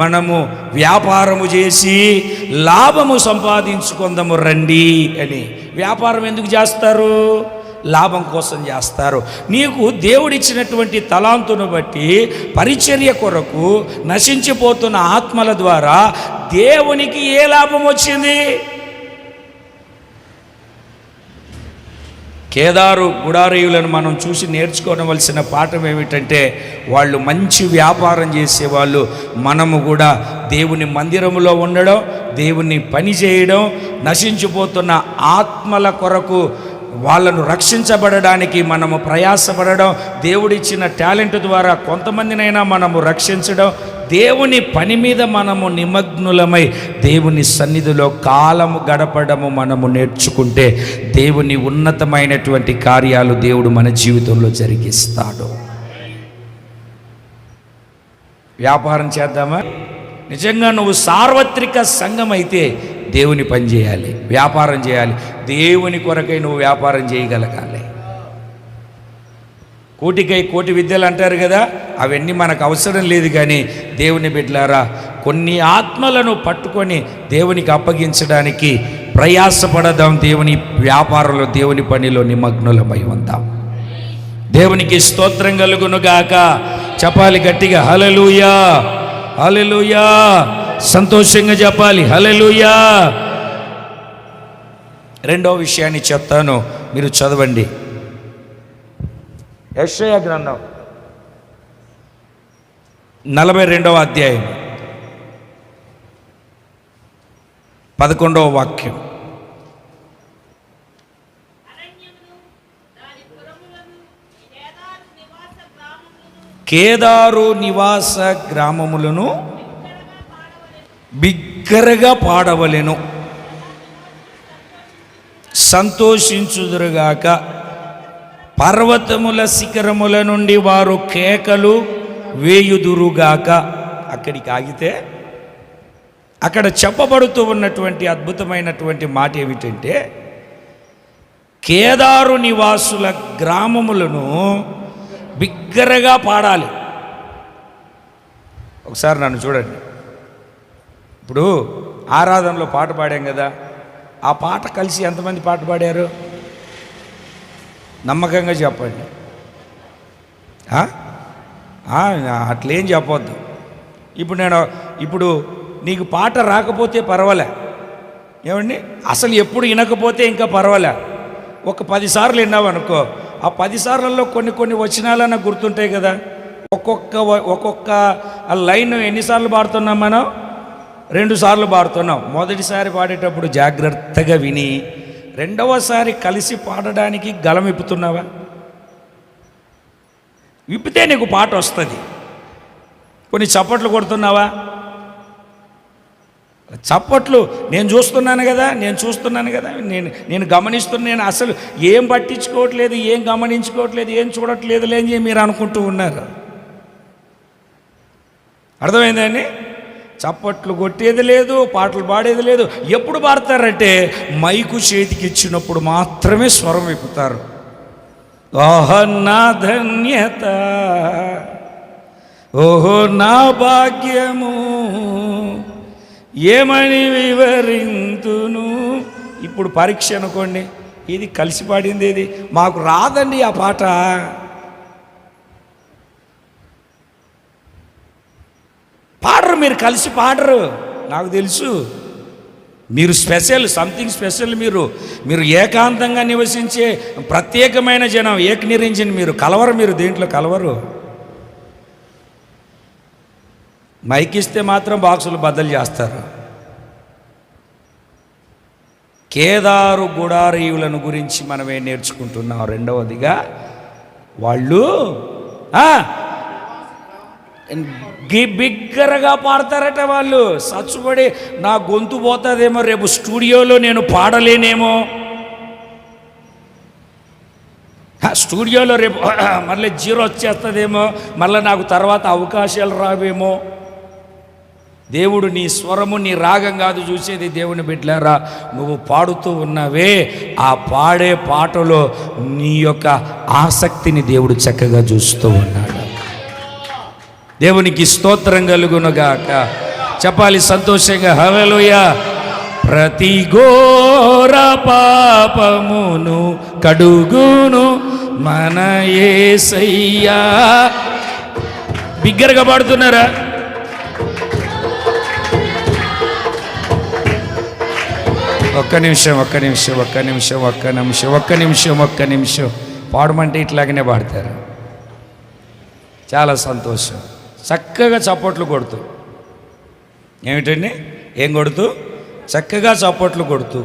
Speaker 1: మనము వ్యాపారము చేసి లాభము సంపాదించుకుందాము రండి అని. వ్యాపారం ఎందుకు చేస్తారు? లాభం కోసం చేస్తారు. నీకు దేవుడిచ్చినటువంటి తలాంతును బట్టి పరిచర్య కొరకు నశించిపోతున్న ఆత్మల ద్వారా దేవునికి ఏ లాభం వచ్చింది? కేదారు గుడారీయులను మనం చూసి నేర్చుకోవలసిన పాఠం ఏమిటంటే, వాళ్ళు మంచి వ్యాపారం చేసేవాళ్ళు. మనము కూడా దేవుని మందిరములో ఉండడం, దేవుని పని చేయడం, నశించిపోతున్న ఆత్మల కొరకు వాళ్ళను రక్షించబడడానికి మనము ప్రయాసపడడం, దేవుడిచ్చిన టాలెంట్ ద్వారా కొంతమందినైనా మనము రక్షించడం, దేవుని పని మీద మనము నిమగ్నులమై దేవుని సన్నిధిలో కాలము గడపడము మనము నేర్చుకుంటే దేవుని ఉన్నతమైనటువంటి కార్యాలు దేవుడు మన జీవితంలో జరిగిస్తాడు. వ్యాపారం చేద్దామా? నిజంగా నువ్వు సార్వత్రిక సంఘం అయితే దేవుని పని చేయాలి, వ్యాపారం చేయాలి. దేవుని కొరకై నువ్వు వ్యాపారం చేయగలగాలి. కోటికై కోటి విద్యలు అంటారు కదా, అవన్నీ మనకు అవసరం లేదు. కానీ దేవుని బిడ్డలారా, కొన్ని ఆత్మలను పట్టుకొని దేవునికి అప్పగించడానికి ప్రయాసపడదాం. దేవుని వ్యాపారంలో, దేవుని పనిలో నిమగ్నులమై ఉందాం. దేవునికి స్తోత్రం కలుగునుగాక. చెప్పాలి గట్టిగా హల్లెలూయా, హల్లెలూయా. సంతోషంగా చెప్పాలి హల్లెలూయా. రెండో విషయాన్ని చెప్తాను, మీరు చదవండి. యెషయా గ్రంథం 42వ అధ్యాయం 11వ వాక్యం. కేదారు నివాస గ్రామములను బిగ్గరగా పాడవలెను, సంతోషించుదురుగాక, పర్వతముల శిఖరముల నుండి వారు కేకలు వేయుదురుగాక. అక్కడికి ఆగితే అక్కడ చెప్పబడుతూ ఉన్నటువంటి అద్భుతమైనటువంటి మాట ఏమిటంటే, కేదారు నివాసుల గ్రామములను బిగ్గరగా పాడాలి. ఒకసారి నన్ను చూడండి. ఇప్పుడు ఆరాధనలో పాట పాడాం కదా, ఆ పాట కలిసి ఎంతమంది పాట పాడారు? నమ్మకంగా చెప్పండి. అట్లేం చెప్పొద్దు. ఇప్పుడు నీకు పాట రాకపోతే పర్వాలే, ఏమండి, అసలు ఎప్పుడు వినకపోతే ఇంకా పర్వాలే. ఒక 10 సార్లు విన్నావు అనుకో, ఆ 10 సార్లలో కొన్ని వచనాలన్నా గుర్తుంటాయి కదా. ఒక్కొక్క లైన్ ఎన్నిసార్లు పాడుతున్నాం మనం? 2 సార్లు పాడుతున్నాం. మొదటిసారి పాడేటప్పుడు జాగ్రత్తగా విని, రెండవసారి కలిసి పాడడానికి గలం విప్పుతున్నావా? విప్పితే నీకు పాట వస్తుంది. కొన్ని చప్పట్లు కొడుతున్నావా? చప్పట్లు నేను చూస్తున్నాను కదా, నేను గమనిస్తున్నాను. అసలు ఏం పట్టించుకోవట్లేదు, ఏం గమనించుకోవట్లేదు, ఏం చూడట్లేదు లేని మీరు అనుకుంటూ ఉన్నారు. అర్థమైందండి? చప్పట్లు కొట్టేది లేదు, పాటలు పాడేది లేదు. ఎప్పుడు పాడతారంటే మైకు చేతికి ఇచ్చినప్పుడు మాత్రమే స్వరం విప్పుతారు. ఓహో నా ధన్యత, ఓహో నా భాగ్యము, ఏమని వివరింతును. ఇప్పుడు పరీక్ష అనుకోండి, ఇది కలిసి పాడింది, ఇది మాకు రాదండి ఆ పాట. పాడరు, మీరు కలిసి పాడరు, నాకు తెలుసు. మీరు స్పెషల్, సంథింగ్ స్పెషల్. మీరు ఏకాంతంగా నివసించే ప్రత్యేకమైన జనం, ఏకనిరించిన మీరు కలవరు, మీరు దేంట్లో కలవరు. మైకిస్తే మాత్రం బాక్సులు బద్దలు చేస్తారు. కేదారు గుడారీయులను గురించి మనమే నేర్చుకుంటున్నాం. రెండవదిగా వాళ్ళు బిగ్గరగా పాడతారట. వాళ్ళు సచ్చుబడి నా గొంతు పోతుందేమో, రేపు స్టూడియోలో నేను పాడలేనేమో, స్టూడియోలో రేపు మళ్ళీ 0 వచ్చేస్తుందేమో, మళ్ళీ నాకు తర్వాత అవకాశాలు రావేమో. దేవుడు నీ స్వరము, నీ రాగం కాదు చూసేది. దేవుని బిడ్డలారా, నువ్వు పాడుతూ ఉన్నావే, ఆ పాడే పాటలో నీ యొక్క ఆసక్తిని దేవుడు చక్కగా చూస్తూ ఉన్నాడు. దేవునికి స్తోత్రం కలుగునుగాక. చెప్పాలి సంతోషంగా, హల్లెలూయా. ప్రతి ఘోర పాపమును కడుగును మన యేసయ్యా. బిగ్గరగా పాడుతున్నారా? ఒక్క నిమిషం పాడమంటే ఇట్లాగనే పాడతారు. చాలా సంతోషం. చక్కగా చప్పట్లు కొడుతూ, ఏమిటండి, ఏం కొడుతూ? చక్కగా చప్పట్లు కొడుతూ.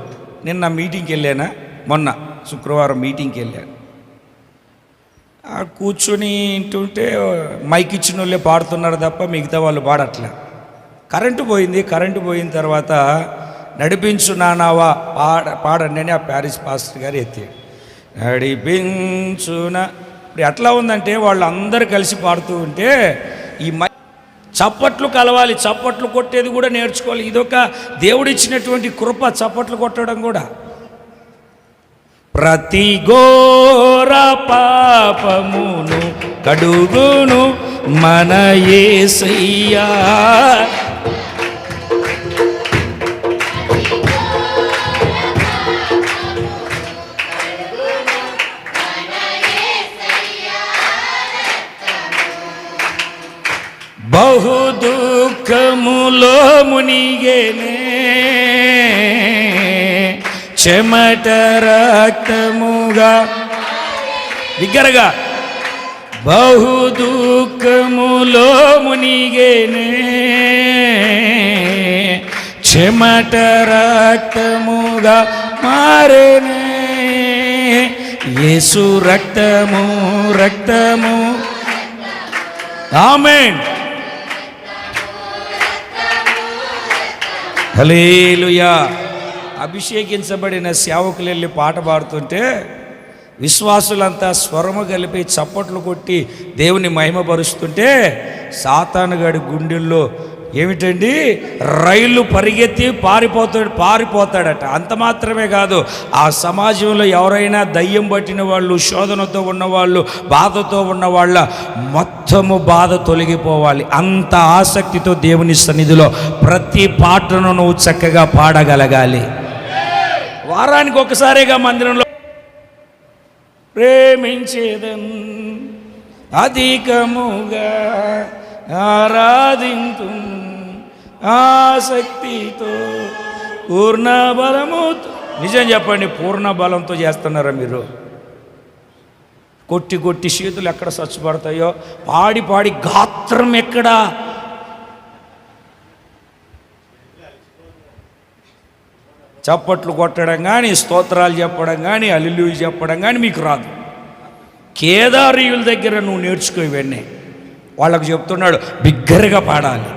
Speaker 1: నిన్న మీటింగ్కి వెళ్ళానా, మొన్న శుక్రవారం మీటింగ్కి వెళ్ళాను. కూర్చొని వింటుంటే మైక్ ఇచ్చిన వాళ్ళే పాడుతున్నారు తప్ప మిగతా వాళ్ళు పాడట్లే. కరెంటు పోయిన తర్వాత నడిపించు నానావా పాడండి అని ఆ ప్యారిస్ పాస్టర్ గారు ఎత్తాడు. నడిపించునా. ఇప్పుడు ఎట్లా ఉందంటే వాళ్ళు అందరూ కలిసి పాడుతూ ఉంటే ఈ చప్పట్లు కలవాలి, చప్పట్లు కొట్టేది కూడా నేర్చుకోవాలి. ఇదొక దేవుడిచ్చినటువంటి కృప, చప్పట్లు కొట్టడం కూడా. ప్రతి ఘోర పాపమును కడుగును మన యేసయ్యా. బహు దుఃఖములో మునిగేనే, చెమట రక్తముగా. బిగ్గరగా, బహు దుఃఖములో మునిగేనే, చెమట రక్తముగా మారేనే. యేసు రక్తము, రక్తము. ఆమేన్. హల్లెలూయా. అభిషేకించబడిన సేవకులు వెళ్ళి పాట పాడుతుంటే విశ్వాసులంతా స్వరము కలిపి చప్పట్లు కొట్టి దేవుని మహిమపరుస్తుంటే సాతానుగాడి గుండెల్లో ఏమిటండి, రైళ్ళు పరిగెత్తి పారిపోతాడట. అంత మాత్రమే కాదు, ఆ సమాజంలో ఎవరైనా దయ్యం పట్టిన వాళ్ళు, శోధనతో ఉన్నవాళ్ళు, బాధతో ఉన్నవాళ్ళ మొత్తము బాధ తొలగిపోవాలి. అంత ఆసక్తితో దేవుని సన్నిధిలో ప్రతి పాటను నువ్వు చక్కగా పాడగలగాలి. వారానికి ఒకసారిగా మందిరంలో ప్రేమించేదన్ అధికముగా ఆరాధింతు ఆసక్తితో పూర్ణ బలము. నిజం చెప్పండి, పూర్ణ బలంతో చేస్తున్నారా మీరు? కొట్టి కొట్టి చేతులు ఎక్కడ చచ్చుపడతాయో, పాడి పాడి గాత్రం ఎక్కడా, చప్పట్లు కొట్టడం కానీ, స్తోత్రాలు చెప్పడం కానీ, హల్లెలూయా చెప్పడం కానీ మీకు రాదు. కేదారీయుల దగ్గర నువ్వు నేర్చుకో. ఇవన్నీ వాళ్ళకు చెప్తున్నాడు, బిగ్గరగా పాడాలి.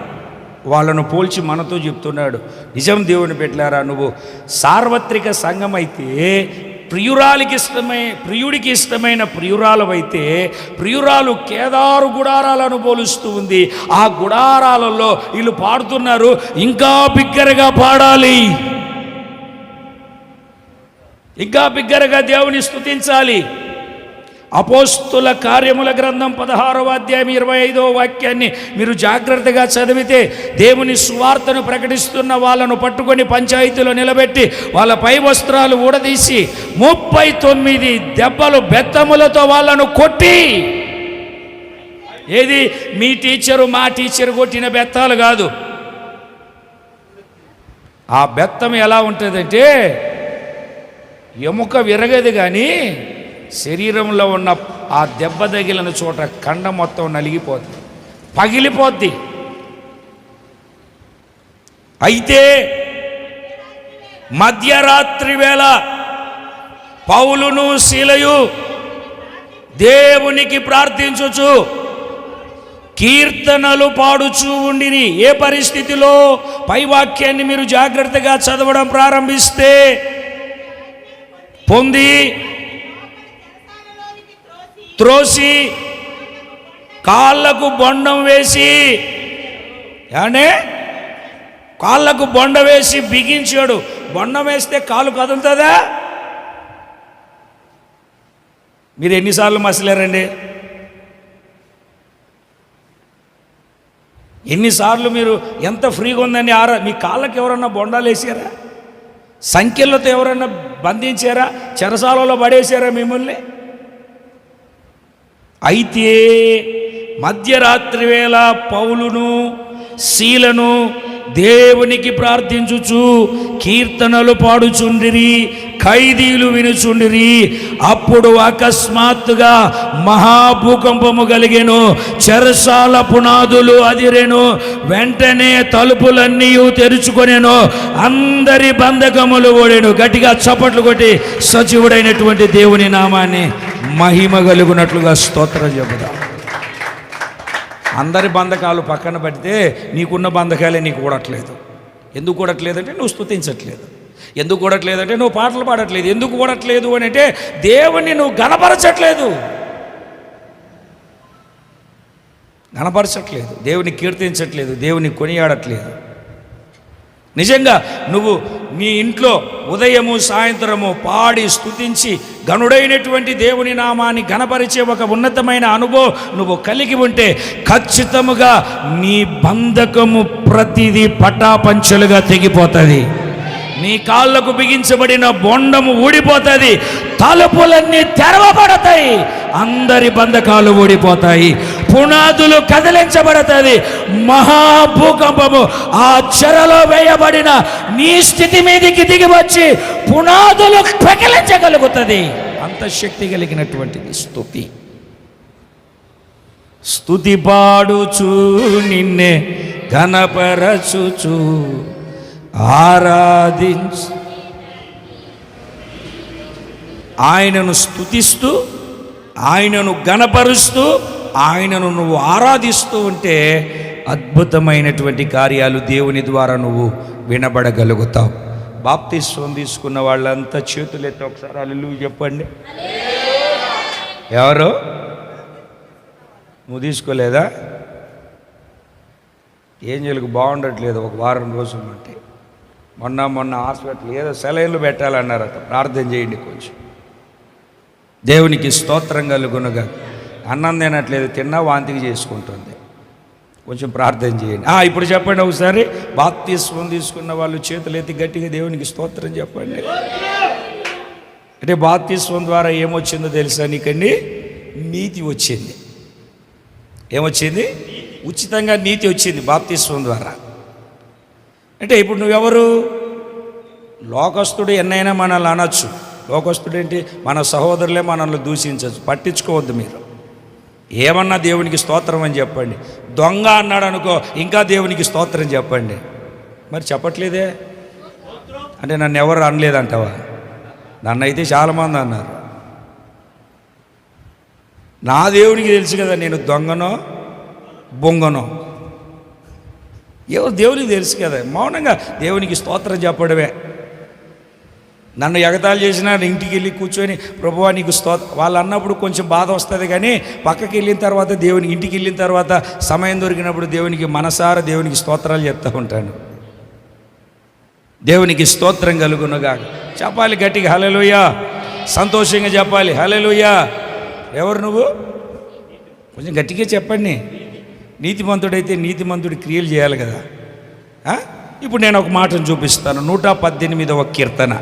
Speaker 1: వాళ్ళను పోల్చి మనతో చెప్తున్నాడు. నిజం దేవుని పెట్టారా, నువ్వు సార్వత్రిక సంఘం అయితే, ప్రియుడికి ఇష్టమైన ప్రియురాలవైతే, ప్రియురాలు కేదారు గుడారాలను పోలుస్తూ ఉంది. ఆ గుడారాలలో వీళ్ళు పాడుతున్నారు, ఇంకా బిగ్గరగా పాడాలి, ఇంకా బిగ్గరగా దేవుని స్తుతించాలి. అపోస్తుల కార్యముల గ్రంథం 16వ అధ్యాయం 25వ వాక్యాన్ని మీరు జాగ్రత్తగా చదివితే, దేవుని సువార్తను ప్రకటిస్తున్న వాళ్ళను పట్టుకొని పంచాయతీలో నిలబెట్టి వాళ్ళ పై వస్త్రాలు ఊడదీసి 39 దెబ్బలు బెత్తములతో వాళ్ళను కొట్టి, ఏది మీ టీచరు మా టీచరు కొట్టిన బెత్తాలు కాదు. ఆ బెత్తం ఎలా ఉంటుందంటే, ఎముక విరగదు కానీ శరీరంలో ఉన్న ఆ దెబ్బ తగిలిన చోట కండ మొత్తం నలిగిపోద్ది, పగిలిపోద్ది. అయితే మధ్యరాత్రి వేళ పౌలును శీలయు దేవునికి ప్రార్థించుచు కీర్తనలు పాడుచూ ఉండిరి. ఏ పరిస్థితిలో? పై వాక్యాన్ని మీరు జాగ్రత్తగా చదవడం ప్రారంభిస్తే, పొంది త్రోసి కాళ్ళకు బొండం వేసి, అంటే కాళ్ళకు బొండ వేసి బిగించాడు. బొండం వేస్తే కాలు కదులుతుందా? మీరు ఎన్నిసార్లు మసిలారండి? ఎన్నిసార్లు మీరు ఎంత ఫ్రీగా ఉందని మీ కాళ్ళకి ఎవరన్నా బొండాలు వేసారా? సంఖ్యలతో ఎవరన్నా బంధించారా? చెరసాలలో పడేసారా మిమ్మల్ని? అయితే మధ్యరాత్రి వేళ పౌలును శీలను దేవునికి ప్రార్థించుచు కీర్తనలు పాడుచుండిరి, ఖైదీలు వినుచుండిరి. అప్పుడు అకస్మాత్తుగా మహాభూకంపము కలిగెను, చెరసాల పునాదులు అదిరెను. వెంటనే తలుపులన్నీ తెరుచుకొనెను, అందరి బంధకములు ఓడెను. గట్టిగా చప్పట్లు కొట్టి సజీవుడైనటువంటి దేవుని నామాన్ని మహిమ కలుగునట్లుగా స్తోత్రం చెబుదాం. అందరి బంధకాలు పక్కన పెడితే నీకున్న బంధకాలే నీకు కూడట్లేదు. ఎందుకు కూడట్లేదంటే నువ్వు స్తుతించట్లేదు. ఎందుకు కూడట్లేదంటే నువ్వు పాటలు పాడట్లేదు. ఎందుకు కూడట్లేదు అని అంటే దేవుణ్ణి నువ్వు గణపరచట్లేదు, దేవుని కీర్తించట్లేదు, దేవుని కొనియాడట్లేదు. నిజంగా నువ్వు నీ ఇంట్లో ఉదయము సాయంత్రము పాడి స్తుతించి గనుడైనటువంటి దేవుని నామాన్ని గణపరిచే ఒక ఉన్నతమైన అనుభవం నువ్వు కలిగి ఉంటే ఖచ్చితముగా నీ బంధకము ప్రతిదీ పటాపంచలుగా తెగిపోతుంది. నీ కాళ్ళకు బిగించబడిన బొండము ఊడిపోతుంది, తలుపులన్నీ తెరవబడతాయి, అందరి బంధకాలు ఊడిపోతాయి, పునాదులు కదిలించబడతాయి. మహాభూకంపము ఆ చెరలో వేయబడిన నీ స్థితి మీదికి దిగి వచ్చి పునాదులు పెకిలించగలుగుతుంది. అంత శక్తి కలిగినటువంటిది స్తుతి. స్తుతి పాడుచు నిన్నే ఘనపరచుచు ఆరాధించు. ఆయనను స్తుతిస్తూ, ఆయనను గణపరుస్తూ, ఆయనను నువ్వు ఆరాధిస్తూ ఉంటే అద్భుతమైనటువంటి కార్యాలు దేవుని ద్వారా నువ్వు వినబడగలుగుతావు. బాప్తిస్వం తీసుకున్న వాళ్ళంతా చేతులెత్తి ఒకసారి హల్లెలూయా చెప్పండి. ఎవరు? నువ్వు తీసుకోలేదా? ఏంజెల్కి బాగుండట్లేదు ఒక వారం రోజులు అంటే. మొన్న హాస్పిటల్ ఏదో సెలైన్లు పెట్టాలన్నారట. ప్రార్థన చేయండి కొంచెం. దేవునికి స్తోత్రం కలుగునుగా. అన్నం తినట్లేదు, తిన్నా వాంతికి చేసుకుంటుంది. కొంచెం ప్రార్థన చేయండి. ఇప్పుడు చెప్పండి ఒకసారి, బాప్తిస్మం తీసుకున్న వాళ్ళు చేతులు ఎత్తి గట్టిగా దేవునికి స్తోత్రం చెప్పండి. అంటే బాప్తిస్మం ద్వారా ఏమొచ్చిందో తెలుసా నీకండి? నీతి వచ్చింది. ఏమొచ్చింది? ఉచితంగా నీతి వచ్చింది బాప్తిస్మం ద్వారా. అంటే ఇప్పుడు నువ్వెవరు? లోకస్తుడు ఎన్నైనా మనల్ని అనొచ్చు. లోకస్తుడు ఏంటి? మన సహోదరులే మనల్ని దూషించవచ్చు. పట్టించుకోవద్దు మీరు. ఏమన్నా దేవునికి స్తోత్రం అని చెప్పండి. దొంగ అన్నాడు అనుకో, ఇంకా దేవునికి స్తోత్రం చెప్పండి. మరి చెప్పట్లేదే అంటే నన్ను ఎవరు అనలేదంటావా? నన్నైతే చాలామంది అన్నారు. నా దేవునికి తెలుసు కదా నేను దొంగనో బొంగనో. ఎవరు దేవునికి తెలుసు కదా. మౌనంగా దేవునికి స్తోత్రం చెప్పడమే. నన్ను ఎగతాళి చేసినా ఇంటికి వెళ్ళి కూర్చొని ప్రభువా నీకు వాళ్ళు అన్నప్పుడు కొంచెం బాధ వస్తుంది, కానీ పక్కకి వెళ్ళిన తర్వాత దేవునికి, ఇంటికి వెళ్ళిన తర్వాత సమయం దొరికినప్పుడు దేవునికి మనసారా దేవునికి స్తోత్రాలు చెప్తూ ఉంటాను. దేవునికి స్తోత్రం కలుగునుగా. చెప్పాలి గట్టిగా హల్లెలూయా. సంతోషంగా చెప్పాలి హల్లెలూయా. ఎవరు నువ్వు? కొంచెం గట్టిగా చెప్పండి. నీతిమంతుడైతే నీతిమంతుడి క్రియలు చేయాలి కదా. ఇప్పుడు నేను ఒక మాటను చూపిస్తాను. 118వ కీర్తన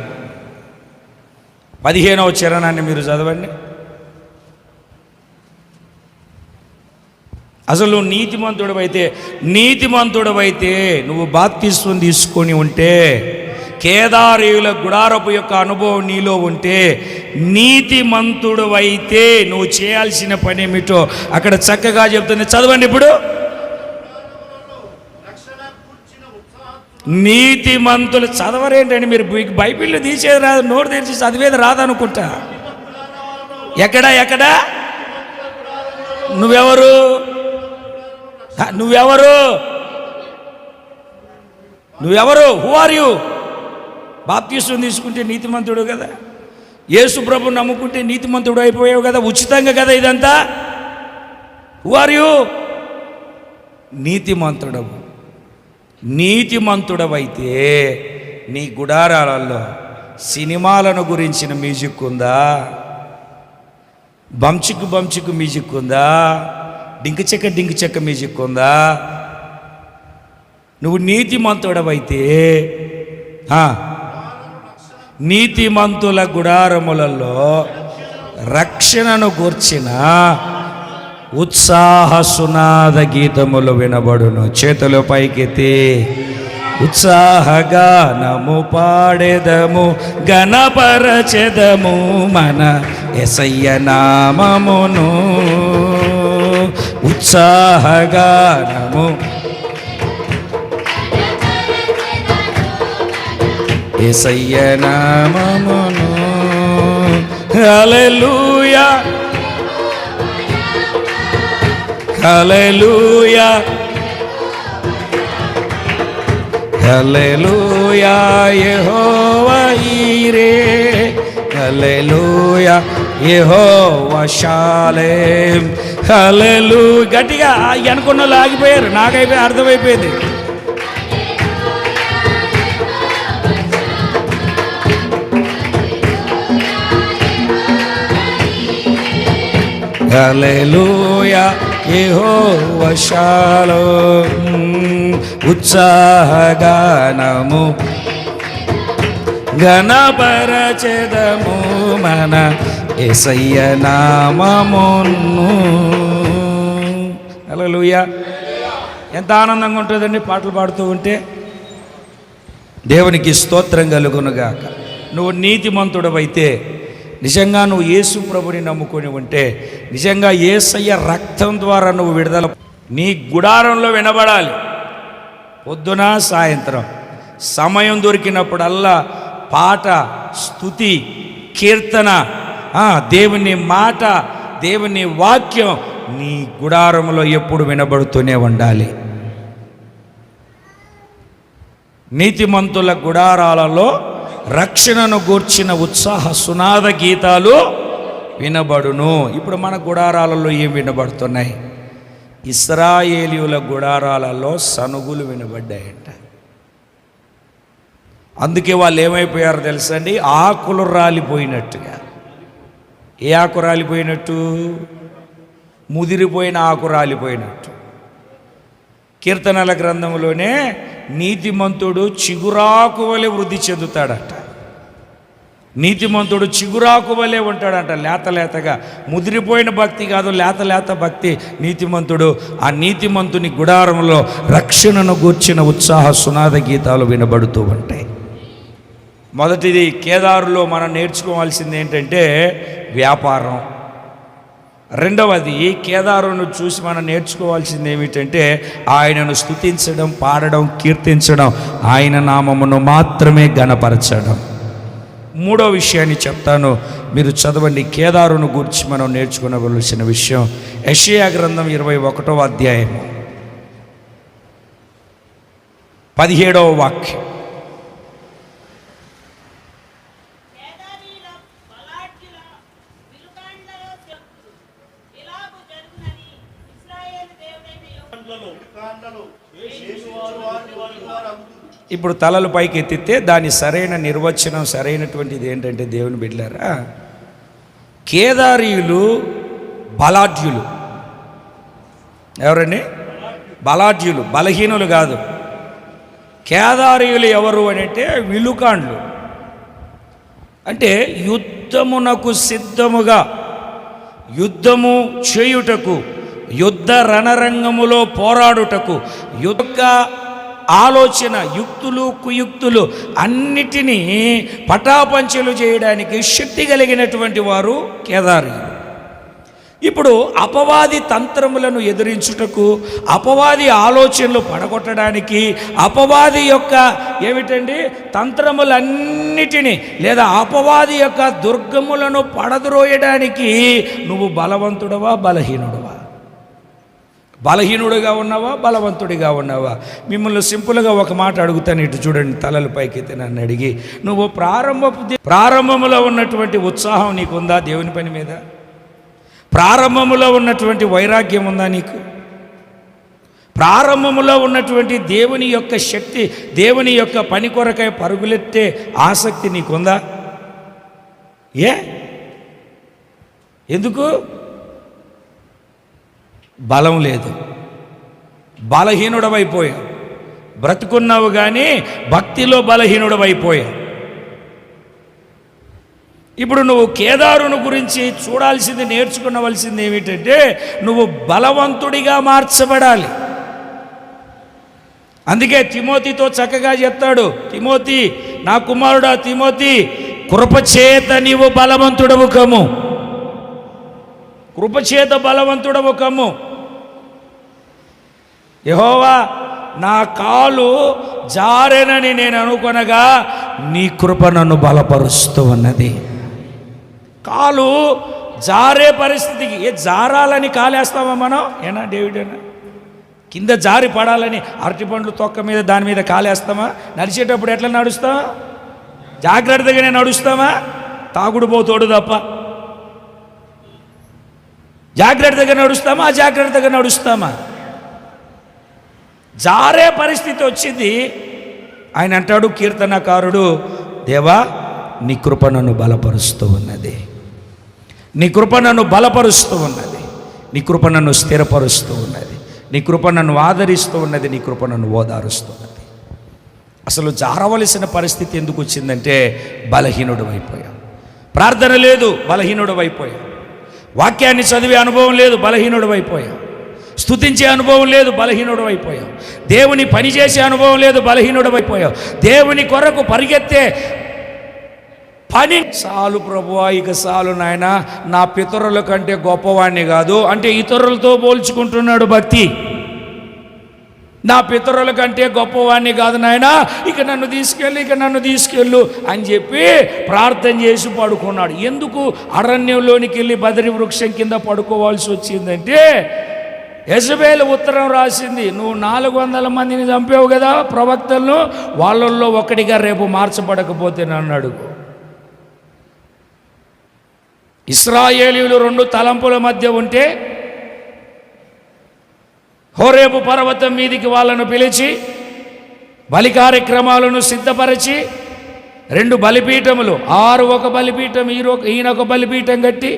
Speaker 1: 15వ చరణాన్ని మీరు చదవండి. అసలు నువ్వు నీతిమంతుడవైతే నువ్వు బాప్తిస్మం తీసుకొని ఉంటే, కేదారీయుల గుడారపు యొక్క అనుభవం నీలో ఉంటే, నీతిమంతుడవైతే నువ్వు చేయాల్సిన పని ఏమిటో అక్కడ చక్కగా చెప్తుంది. చదవండి ఇప్పుడు. నీతిమంతులు చదవరేంటండి మీరు? బైబిల్లో తీసేది రాదు, నోరు తెరిచి చదివేది రాదనుకుంటా. ఎక్కడా నువ్వెవరు? Who are you? బాప్తిస్మం తీసుకుంటే నీతిమంతుడు కదా. యేసు ప్రభుని నమ్ముకుంటే నీతిమంతుడు అయిపోయావు కదా. ఉచితంగా కదా ఇదంతా. Who are you? నీతిమంతుడవైతే నీ గుడారాలలో సినిమాలను గురించిన మ్యూజిక్ ఉందా? బంచికు మ్యూజిక్ ఉందా? డింక్ చెక్క మ్యూజిక్ ఉందా? నువ్వు నీతిమంతుడవైతే నీతిమంతుల గుడారములలో రక్షణను గూర్చిన ఉత్సాహ సునాద గీతములు వినబడును. చేతులు పైకెత్తి ఉత్సాహగానము పాడెదము, గణపరచెదము మన యేసయ్య నామమును. ఉత్సాహగానము యేసయ్య నామమును. హల్లెలూయా హల్లెలూయా హల్లెలూయా. యెహోవా ఈరే, హల్లెలూయా యెహోవా షాలేం. హల్లెలూయా. గట్టిగా అనుకున్న వాళ్ళు ఆగిపోయారు. నాకైపోయి అర్థమైపోయింది. హల్లెలూయా యెహోవా షాలోం. ఉత్సాహగానము గణపరచెదము మన యేసయ్య నామమును. హల్లెలూయా. ఎంత ఆనందంగా ఉంటుందండి పాటలు పాడుతూ ఉంటే. దేవునికి స్తోత్రం కలుగునుగాక. నువ్వు నీతిమంతుడవైతే, నిజంగా నువ్వు యేసు ప్రభుని నమ్ముకొని ఉంటే, నిజంగా యేసయ్య రక్తం ద్వారా నువ్వు విడుదల నీ గుడారంలో వినబడాలి. పొద్దున సాయంత్రం సమయం దొరికినప్పుడల్లా పాట, స్తుతి, కీర్తన, దేవుని మాట, దేవుని వాక్యం నీ గుడారంలో ఎప్పుడు వినబడుతూనే ఉండాలి. నీతిమంతుల గుడారాలలో రక్షణను గూర్చిన ఉత్సాహ సునాద గీతాలు వినబడును. ఇప్పుడు మన గుడారాలలో ఏం వినబడుతున్నాయి? ఇశ్రాయేలీయుల గుడారాలలో సనుగులు వినబడ్డాయంట. అందుకే వాళ్ళు ఏమైపోయారో తెలుసండి, ఆకులు రాలిపోయినట్టుగా. ఏ ఆకు రాలిపోయినట్టు? ముదిరిపోయిన ఆకు రాలిపోయినట్టు. కీర్తనల గ్రంథంలోనే నీతిమంతుడు చిగురాకు వలె వృద్ధి చెందుతాడట. నీతిమంతుడు చిగురాకు వలె ఉంటాడంట, లేత లేతగా. ముదిరిపోయిన భక్తి కాదు, లేత లేత భక్తి నీతిమంతుడు. ఆ నీతిమంతుని గుడారంలో రక్షణను గూర్చిన ఉత్సాహ సునాద గీతాలు వినబడుతూ ఉంటాయి. మొదటిది, కేదారులో మనం నేర్చుకోవాల్సింది ఏంటంటే వ్యాపారం. రెండవది, కేదారును చూసి మనం నేర్చుకోవాల్సింది ఏమిటంటే ఆయనను స్తుతించడం, పాడడం, కీర్తించడం, ఆయన నామమును మాత్రమే ఘనపరచడం. మూడో విషయాన్ని చెప్తాను, మీరు చదవండి. కేదారును గురించి మనం నేర్చుకోవలసిన విషయం యెషయా గ్రంథం 21వ అధ్యాయము 17వ వాక్యం. ఇప్పుడు తలలు పైకి ఎత్తితే దాని సరైన నిర్వచనం, సరైనటువంటిది ఏంటంటే, దేవుని బిడ్డలారా, కేదారీయులు బలాఢ్యులు. ఎవరండి? బలాఢ్యులు, బలహీనులు కాదు. కేదారీయులు ఎవరు అని అంటే విలుకాండ్లు. అంటే యుద్ధమునకు సిద్ధముగా, యుద్ధము చేయుటకు, యుద్ధ రణరంగములో పోరాడుటకు, యుద్ధ ఆలోచన, యుక్తులు కుయుక్తులు అన్నిటినీ పటాపంచలు చేయడానికి శక్తి కలిగినటువంటి వారు కేదారీయులు. ఇప్పుడు అపవాది తంత్రములను ఎదిరించుటకు, అపవాది ఆలోచనలు పడగొట్టడానికి, అపవాది యొక్క ఏమిటండి తంత్రములన్నిటినీ లేదా అపవాది యొక్క దుర్గములను పడద్రోయడానికి నువ్వు బలవంతుడవా బలహీనుడవా? బలహీనుడిగా ఉన్నావా బలవంతుడిగా ఉన్నావా? మిమ్మల్ని సింపుల్గా ఒక మాట అడుగుతాను, ఇటు చూడండి, తలల పైకి నన్ను అడిగి, నువ్వు ప్రారంభములో ఉన్నటువంటి ఉత్సాహం నీకుందా దేవుని పని మీద? ప్రారంభములో ఉన్నటువంటి వైరాగ్యం ఉందా నీకు? ప్రారంభములో ఉన్నటువంటి దేవుని యొక్క శక్తి, దేవుని యొక్క పని కొరకై పరుగులెత్తే ఆసక్తి నీకుందా? ఎందుకు? బలం లేదు, బలహీనుడవైపోయావు. బ్రతుకున్నావు కానీ భక్తిలో బలహీనుడవైపోయావు. ఇప్పుడు నువ్వు కేదారుని గురించి చూడాల్సింది, నేర్చుకునవలసింది ఏమిటంటే, నువ్వు బలవంతుడిగా మార్చబడాలి. అందుకే తిమోతితో చక్కగా చెప్తాడు, తిమోతి, నా కుమారుడా తిమోతి, కృపచేత నీవు బలవంతుడవు కమ్ము. కృపచేత బలవంతుడవు కమ్ము. యెహోవా, నా కాలు జారెనని నేను అనుకొనగా నీ కృప నన్ను బలపరుస్తూ ఉన్నది. కాలు జారే పరిస్థితికి, జారాలని కాలేస్తామా మనం? ఏనా డేవిడేనా? కింద జారి పడాలని అరటి పండ్లు తొక్క మీద దాని మీద కాలేస్తామా? నడిచేటప్పుడు ఎట్లా నడుస్తామా? జాగ్రత్తగానే నడుస్తామా? తాగుడు పోతోడు తప్ప జాగ్రత్తగా నడుస్తామా? అజాగ్రత్తగా నడుస్తామా? జారే పరిస్థితి వచ్చింది. ఆయన అంటాడు, కీర్తనకారుడు, దేవా నీ కృప నన్ను బలపరుస్తూ ఉన్నది, నీ కృప నన్ను బలపరుస్తూ ఉన్నది, నీ కృప నన్ను స్థిరపరుస్తూ ఉన్నది, నీ కృప నన్ను ఆదరిస్తూ ఉన్నది, నీ కృప నన్ను ఓదారుస్తున్నది. అసలు జారవలసిన పరిస్థితి ఎందుకు వచ్చిందంటే, బలహీనుడు అయిపోయావు. ప్రార్థన లేదు, బలహీనుడు అయిపోయావు. వాక్యాన్ని చదివే అనుభవం లేదు, బలహీనుడు అయిపోయావు. స్తుతించే అనుభవం లేదు, బలహీనుడు అయిపోయావు. దేవుని పని చేసే అనుభవం లేదు, బలహీనుడు అయిపోయావు. దేవుని కొరకు పరిగెత్తే పని చాలు ప్రభువా, ఇక చాలు నాయన, నా పితరుల కంటే గొప్పవాణ్ణి కాదు అంటే ఇతరులతో పోల్చుకుంటున్నాడు భక్తి. నా పితరుల కంటే గొప్పవాణ్ణి కాదు నాయన, ఇక నన్ను తీసుకెళ్ళు అని చెప్పి ప్రార్థన చేసి పడుకున్నాడు. ఎందుకు అరణ్యంలోనికి వెళ్ళి బదరి వృక్షం కింద పడుకోవాల్సి వచ్చిందంటే, యెజబెలు ఉత్తరం రాసింది, నువ్వు 400 మందిని చంపావు కదా ప్రవక్తలను, వాళ్ళల్లో ఒకటిగా రేపు మార్చబడకపోతే నన్ను అడుగు. ఇశ్రాయేలీయులు 2 తలంపుల మధ్య ఉంటే హోరేబు పర్వతం మీదికి వాళ్ళను పిలిచి బలి కార్యక్రమాలను సిద్ధపరిచి 2 బలిపీఠములు, 6 ఒక బలిపీఠం, ఈయన ఒక బలిపీఠం కట్టి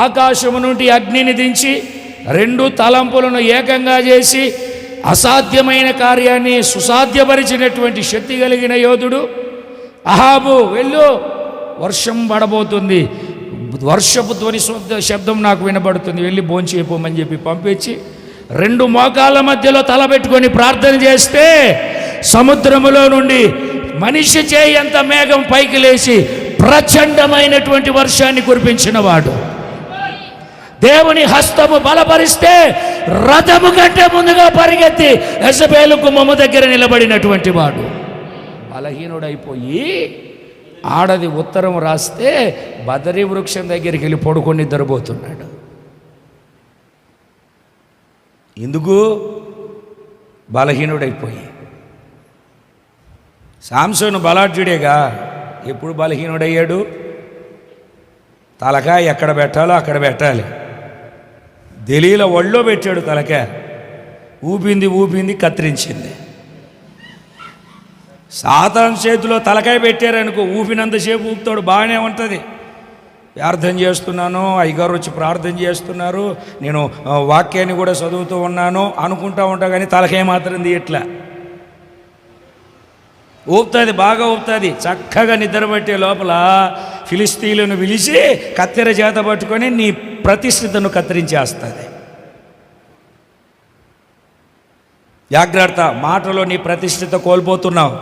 Speaker 1: ఆకాశము నుండి అగ్నిని దించి 2 తలంపులను ఏకంగా చేసి అసాధ్యమైన కార్యాన్ని సుసాధ్యపరిచినటువంటి శక్తి కలిగిన యోధుడు. అహాబు, వెళ్ళు, వర్షం పడబోతుంది, వర్షపు ధ్వని శబ్దం నాకు వినబడుతుంది, వెళ్ళి భోంచేయమని చెప్పి పంపించి 2 మోకాళ్ళ మధ్యలో తలపెట్టుకొని ప్రార్థన చేస్తే సముద్రములో నుండి మనిషి చేయంత మేఘం పైకి లేచి ప్రచండమైనటువంటి వర్షాన్ని కురిపించిన వాడు. దేవుని హస్తము బలపరిస్తే రథము కంటే ముందుగా పరిగెత్తి యెజబేలు గుమ్మము దగ్గర నిలబడినటువంటి వాడు. బలహీనుడైపోయి ఆడది ఉత్తరం రాస్తే బదరీ వృక్షం దగ్గరికి వెళ్ళి పడుకొని నిద్రపోతున్నాడు. ఎందుకు? బలహీనుడైపోయి. సాంసోను బలాఢ్యుడేగా, ఎప్పుడు బలహీనుడయ్యాడు? తలకాయ ఎక్కడ పెట్టాలో అక్కడ పెట్టాలి. దెలీలా ఒళ్ళో పెట్టాడు తలకాయ, ఊపింది కత్తిరించింది. సాతాను చేతిలో తలకాయ పెట్టారనుకో, ఊపినంతసేపు ఊపుతాడు, బాగానే ఉంటుంది. ప్రార్థన చేస్తున్నాను, అయ్యగారు వచ్చి ప్రార్థన చేస్తున్నారు, నేను వాక్యాన్ని కూడా చదువుతూ ఉన్నాను అనుకుంటా ఉంటా, కానీ తలకాయ మాత్రం తీయట్లా. ఊపుతుంది, బాగా ఊపుతుంది. చక్కగా నిద్రపట్టే లోపల ఫిలిస్తీన్లను పిలిచి కత్తెర చేత పట్టుకొని నీ ప్రతిష్ఠితను కత్తిరించేస్తుంది. జాగ్రత్త, మాటలో నీ ప్రతిష్ఠిత కోల్పోతున్నావు,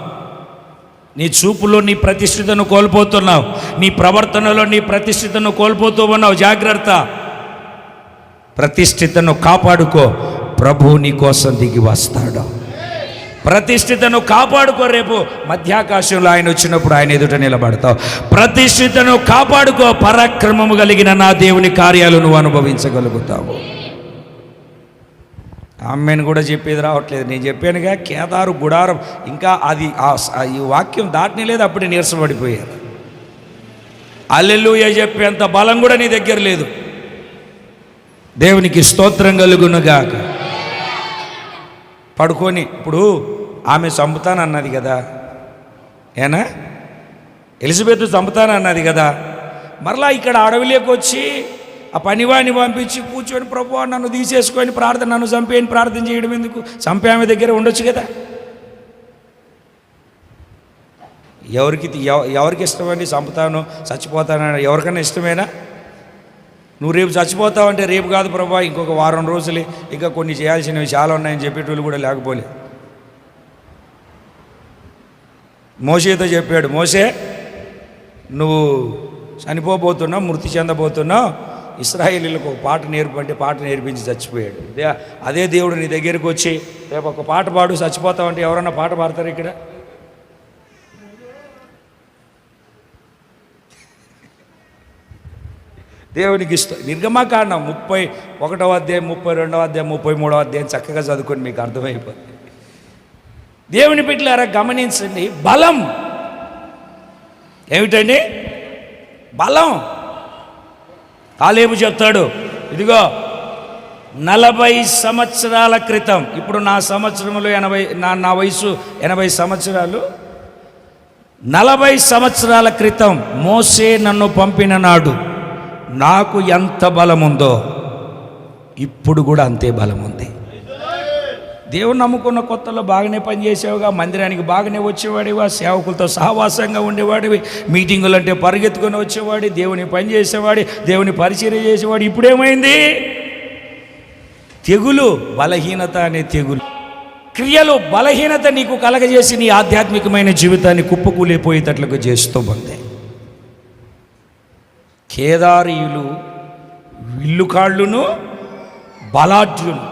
Speaker 1: నీ చూపులో నీ ప్రతిష్ఠితను కోల్పోతున్నావు, నీ ప్రవర్తనలో నీ ప్రతిష్ఠితను కోల్పోతూ ఉన్నావు. జాగ్రత్త, ప్రతిష్ఠితను కాపాడుకో, ప్రభు నీ కోసం దిగి వస్తాడు. ప్రతిష్ఠితను కాపాడుకో, రేపు మధ్యాకాశంలో ఆయన వచ్చినప్పుడు ఆయన ఎదుట నిలబడతావు. ప్రతిష్ఠితను కాపాడుకో, పరాక్రమము కలిగిన నా దేవుని కార్యాలు నువ్వు అనుభవించగలుగుతావు. ఆమెను కూడా చెప్పేది రావట్లేదు. నేను చెప్పానుగా, కేదారు గుడారం, ఇంకా అది ఈ వాక్యం దాటనే లేదు, అప్పుడే నీరసపడిపోయారు. హల్లెలూయా చెప్పేంత బలం కూడా నీ దగ్గర లేదు. దేవునికి స్తోత్రం కలుగునుగాక. పడుకొని, ఇప్పుడు ఆమె చంపుతానన్నది కదా, ఏనా ఎలిజబెత్ చంపుతానన్నది కదా, మరలా ఇక్కడ అడవిలోకి వచ్చి ఆ పనివాడిని పంపించి కూర్చొని ప్రభువా నన్ను తీసేసుకొని నన్ను చంపేయని ప్రార్థన చేయడం ఎందుకు? చంపే ఆమె దగ్గర ఉండొచ్చు కదా. ఎవరికి ఇష్టమండి? చంపుతాను, చచ్చిపోతాను, ఎవరికైనా ఇష్టమేనా? నువ్వు రేపు చచ్చిపోతావంటే రేపు కాదు ప్రభా, ఇంకొక వారం రోజులు, ఇంకా కొన్ని చేయాల్సినవి చాలా ఉన్నాయని చెప్పేటోళ్ళు కూడా లేకపోలే. మోషేతో చెప్పాడు, మోషే నువ్వు చనిపోబోతున్నావు, మృతి చెందబోతున్నావు, ఇశ్రాయేలీలకు ఒక పాట నేర్పంటే పాట నేర్పించి చచ్చిపోయాడు. అదే దేవుడు నీ దగ్గరికి వచ్చి రేపు ఒక పాట పాడు, చచ్చిపోతావంటే ఎవరన్నా పాట పాడతారు ఇక్కడ? దేవునికి ఇష్టం. నిర్గమకాండం 31వ అధ్యాయం, 32వ అధ్యాయం, 33వ అధ్యాయం చక్కగా చదువుకొని మీకు అర్థమైపోతుంది. దేవుని బిడ్డలారా గమనించండి, బలం ఏమిటండి? బలం. కాలేబు చెప్తాడు, ఇదిగో 40 సంవత్సరాల క్రితం, ఇప్పుడు నా సంవత్సరంలో నా వయసు 80 సంవత్సరాలు, 40 సంవత్సరాల క్రితం మోసే నన్ను పంపిన నాడు నాకు ఎంత బలం ఉందో ఇప్పుడు కూడా అంతే బలం ఉంది. దేవుని నమ్ముకున్న కొత్తలో బాగానే పనిచేసేవుగా, మందిరానికి బాగానే వచ్చేవాడివా, సేవకులతో సహవాసంగా ఉండేవాడివి, మీటింగులు అంటే పరిగెత్తుకొని వచ్చేవాడి, దేవుని పని చేసేవాడి, దేవుని పరిచర్య చేసేవాడు. ఇప్పుడేమైంది? తెగులు, బలహీనత అనే తెగులు, క్రియలు బలహీనత నీకు కలగజేసి నీ ఆధ్యాత్మికమైన జీవితాన్ని కుప్పకూలిపోయేటట్లుగా చేస్తూ ఉంది. కేదారీయులు విల్లుకాళ్ళును బలాఢ్యులు.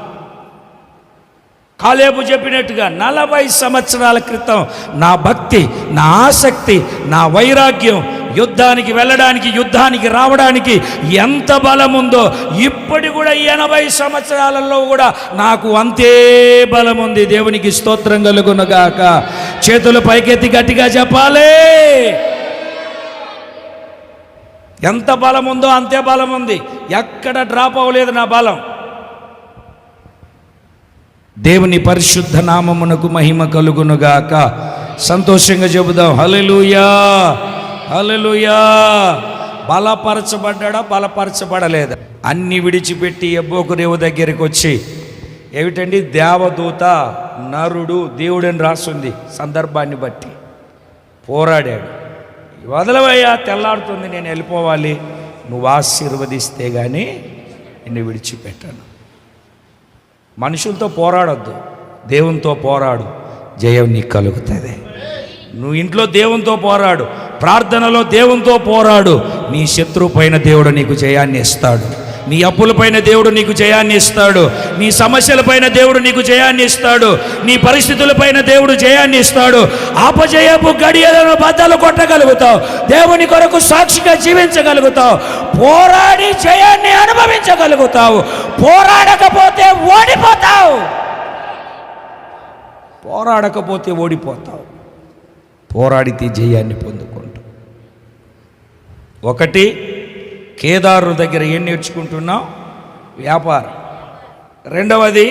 Speaker 1: కాలేబు చెప్పినట్టుగా 40 సంవత్సరాల క్రితం నా భక్తి, నా ఆసక్తి, నా వైరాగ్యం, యుద్ధానికి వెళ్ళడానికి, యుద్ధానికి రావడానికి ఎంత బలం ఉందో ఇప్పటి కూడా 80 సంవత్సరాలలో కూడా నాకు అంతే బలం ఉంది. దేవునికి స్తోత్రం కలుగునుగాక. చేతులు పైకెత్తి గట్టిగా చెప్పాలి. ఎంత బలం ఉందో అంతే బలం ఉంది, ఎక్కడ డ్రాప్ అవ్వలేదు నా బలం. దేవుని పరిశుద్ధ నామమునకు మహిమ కలుగునుగాక. సంతోషంగా చెబుదాం హల్లెలూయా, హల్లెలూయా. బలపరచబడ్డా బలపరచబడలేదా? అన్ని విడిచిపెట్టి యెబ్బోకు రేవు దగ్గరికి వచ్చి, ఏమిటండి దేవదూత నరుడు దేవుడని రాస్తుంది, సందర్భాన్ని బట్టి పోరాడాడు. వదలవయ్యా, తెల్లాడుతుంది, నేను వెళ్ళిపోవాలి, నువ్వు ఆశీర్వదిస్తే కానీ నిన్ను విడిచిపెట్టాను. మనుషులతో పోరాడొద్దు, దేవునితో పోరాడు, జయం నీకు కలుగుతుంది. నువ్వు ఇంట్లో దేవునితో పోరాడు, ప్రార్థనలో దేవునితో పోరాడు, నీ శత్రువు పైన దేవుడు నీకు జయాన్ని ఇస్తాడు. నీ అప్పులపైన దేవుడు నీకు జయాన్ని ఇస్తాడు. నీ సమస్యలపైన దేవుడు నీకు జయాన్ని ఇస్తాడు. నీ పరిస్థితులపైన దేవుడు జయాన్ని ఇస్తాడు. అపజయపు గడియలను బద్దలు కొట్టగలుగుతావు. దేవుని కొరకు సాక్షిగా జీవించగలుగుతావు. పోరాడి జయాన్ని అనుభవించగలుగుతావు. పోరాడకపోతే ఓడిపోతావు. పోరాడకపోతే ఓడిపోతావు. పోరాడితే జయాన్ని పొందుకుంటావు. ఒకటి, కేదారు దగ్గర ఏం నేర్చుకుంటున్నావు? వ్యాపారం. రెండవది,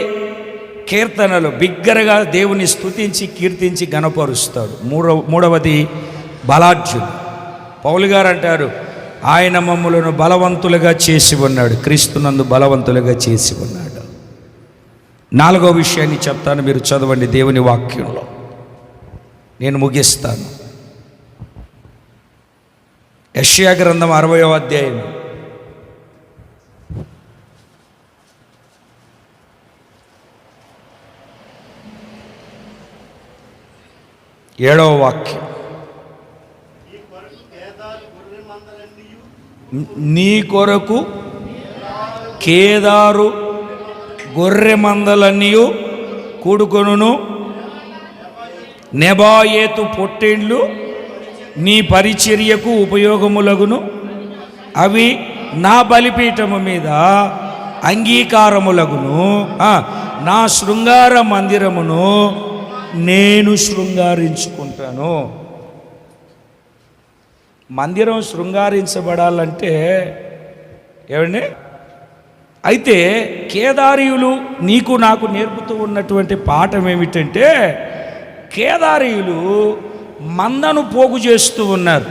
Speaker 1: కీర్తనలు, బిగ్గరగా దేవుని స్తుతించి కీర్తించి గణపరుస్తాడు. మూడవది బలాఢ్యుడు. పౌలు గారు అంటారు, ఆయన మమ్ములను బలవంతులుగా చేసి ఉన్నాడు, క్రీస్తునందు బలవంతులుగా చేసి ఉన్నాడు. నాలుగో విషయాన్ని చెప్తాను, మీరు చదవండి దేవుని వాక్యంలో, నేను ముగిస్తాను. యెషయా గ్రంథం 60వ అధ్యాయం 7వ వాక్యం. నీ కొరకు కేదారు గొర్రె మందలన్నీ కూడుకొనును, నెబాయేతు పొట్టేండ్లు నీ పరిచర్యకు ఉపయోగములగును, అవి నా బలిపీఠము మీద అంగీకారములగును, నా శృంగార మందిరమును నేను శృంగారించుకుంటాను. మందిరం శృంగారించబడాలంటే ఏమండి? అయితే కేదారీయులు నీకు నాకు నేర్పుతూ ఉన్నటువంటి పాఠం ఏమిటంటే, కేదారీయులు మందను పోగు చేస్తూ ఉన్నారు.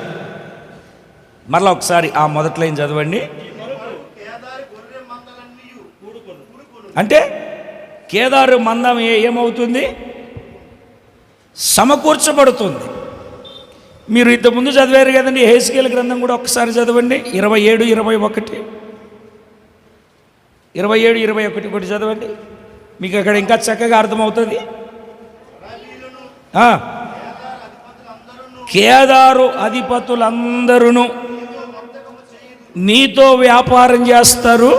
Speaker 1: మరలా ఒకసారి ఆ మొదటి లైన్ చదవండి. అంటే కేదారు మందం ఏమవుతుంది? సమకూర్చబడుతుంది. మీరు ఇంతకుముందు చదివారు కదండి, హెస్కేల్ గ్రంథం కూడా ఒకసారి చదవండి. 27, 21, 27, 21 కూడా చదవండి, మీకు అక్కడ ఇంకా చక్కగా అర్థమవుతుంది. కేదారు అధిపతులందరూ నీతో వ్యాపారం చేస్తారు.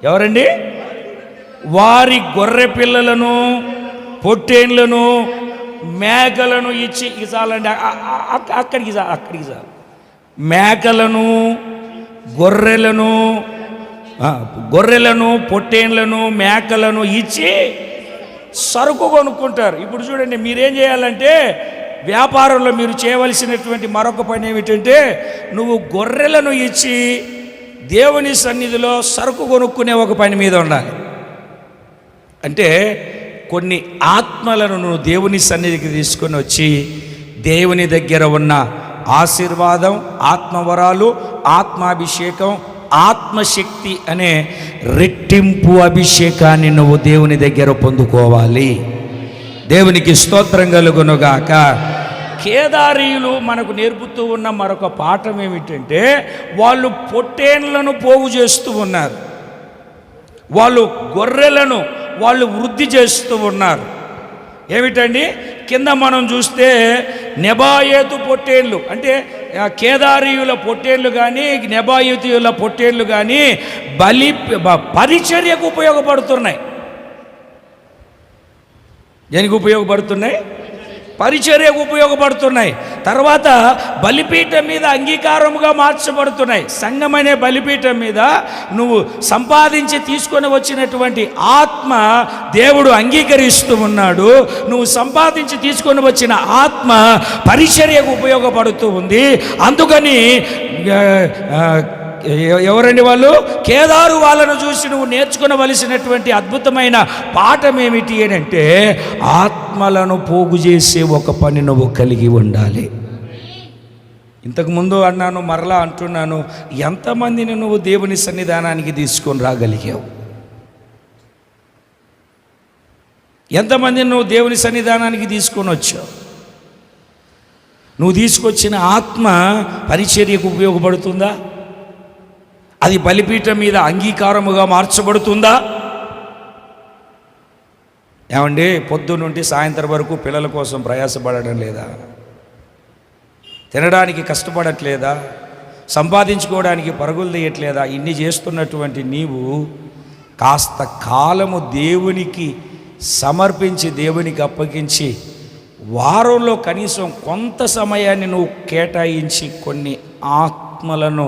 Speaker 1: ఎవరండి? వారి గొర్రె పిల్లలను, పొట్టేళ్లను, మేకలను ఇచ్చి, ఇక చాలండి, అక్కడికి చాలు. మేకలను, గొర్రెలను, పొట్టేళ్లను, మేకలను ఇచ్చి సరుకు కొనుక్కుంటారు. ఇప్పుడు చూడండి, మీరేం చేయాలంటే, వ్యాపారంలో మీరు చేయవలసినటువంటి మరొక పని ఏమిటంటే, నువ్వు గొర్రెలను ఇచ్చి దేవుని సన్నిధిలో సరుకు కొనుక్కునే ఒక పని మీద ఉండాలి. అంటే కొన్ని ఆత్మలను నువ్వు దేవుని సన్నిధికి తీసుకొని వచ్చి దేవుని దగ్గర ఉన్న ఆశీర్వాదం, ఆత్మవరాలు, ఆత్మాభిషేకం, ఆత్మశక్తి అనే రెట్టింపు అభిషేకాన్ని నువ్వు దేవుని దగ్గర పొందుకోవాలి. దేవునికి స్తోత్రం కలుగునుగాక. కేదారీయులు మనకు నేర్పుతూ ఉన్న మరొక పాఠం ఏమిటంటే, వాళ్ళు పొట్టేళ్లను పోగు చేస్తూ ఉన్నారు. వాళ్ళు గొర్రెలను వాళ్ళు వృద్ధి చేస్తూ ఉన్నారు. ఏమిటండి? కింద మనం చూస్తే నెబాయేతు పొట్టేళ్ళు, అంటే కేదారీయుల పొట్టేళ్ళు కానీ నెబాయేతీయుల పొట్టేళ్ళు కానీ పరిచర్యకు ఉపయోగపడుతున్నాయి. దేనికి ఉపయోగపడుతున్నాయి? పరిచర్యకు ఉపయోగపడుతున్నాయి. తర్వాత బలిపీఠం మీద అంగీకారముగా మార్చబడుతున్నాయి. సంఘం అనే బలిపీఠం మీద నువ్వు సంపాదించి తీసుకొని వచ్చినటువంటి ఆత్మ దేవుడు అంగీకరిస్తూ ఉన్నాడు. నువ్వు సంపాదించి తీసుకొని వచ్చిన ఆత్మ పరిచర్యకు ఉపయోగపడుతూ ఉంది. అందుకని ఎవరండి వాళ్ళు? కేదారు వాళ్ళను చూసి నువ్వు నేర్చుకునవలసినటువంటి అద్భుతమైన పాఠం ఏమిటి అని అంటే, ఆత్మలను పోగు చేసే ఒక పని నువ్వు కలిగి ఉండాలి. ఇంతకుముందు అన్నాను, మరలా అంటున్నాను, ఎంతమందిని నువ్వు దేవుని సన్నిధానానికి తీసుకొని రాగలిగావు? ఎంతమందిని నువ్వు దేవుని సన్నిధానానికి తీసుకొని వచ్చావు? నువ్వు తీసుకొచ్చిన ఆత్మ పరిచర్యకు ఉపయోగపడుతుందా? అది బలిపీఠం మీద అంగీకారముగా మార్చబడుతుందా? ఏమండి, పొద్దు నుండి సాయంత్రం వరకు పిల్లల కోసం ప్రయాసపడడం లేదా? తినడానికి కష్టపడట్లేదా? సంపాదించుకోవడానికి పరుగులు తీయట్లేదా? ఇన్ని చేస్తున్నటువంటి నీవు కాస్త కాలము దేవునికి సమర్పించి, దేవునికి అప్పగించి, వారంలో కనీసం కొంత సమయాన్ని నువ్వు కేటాయించి కొన్ని ఆత్మలను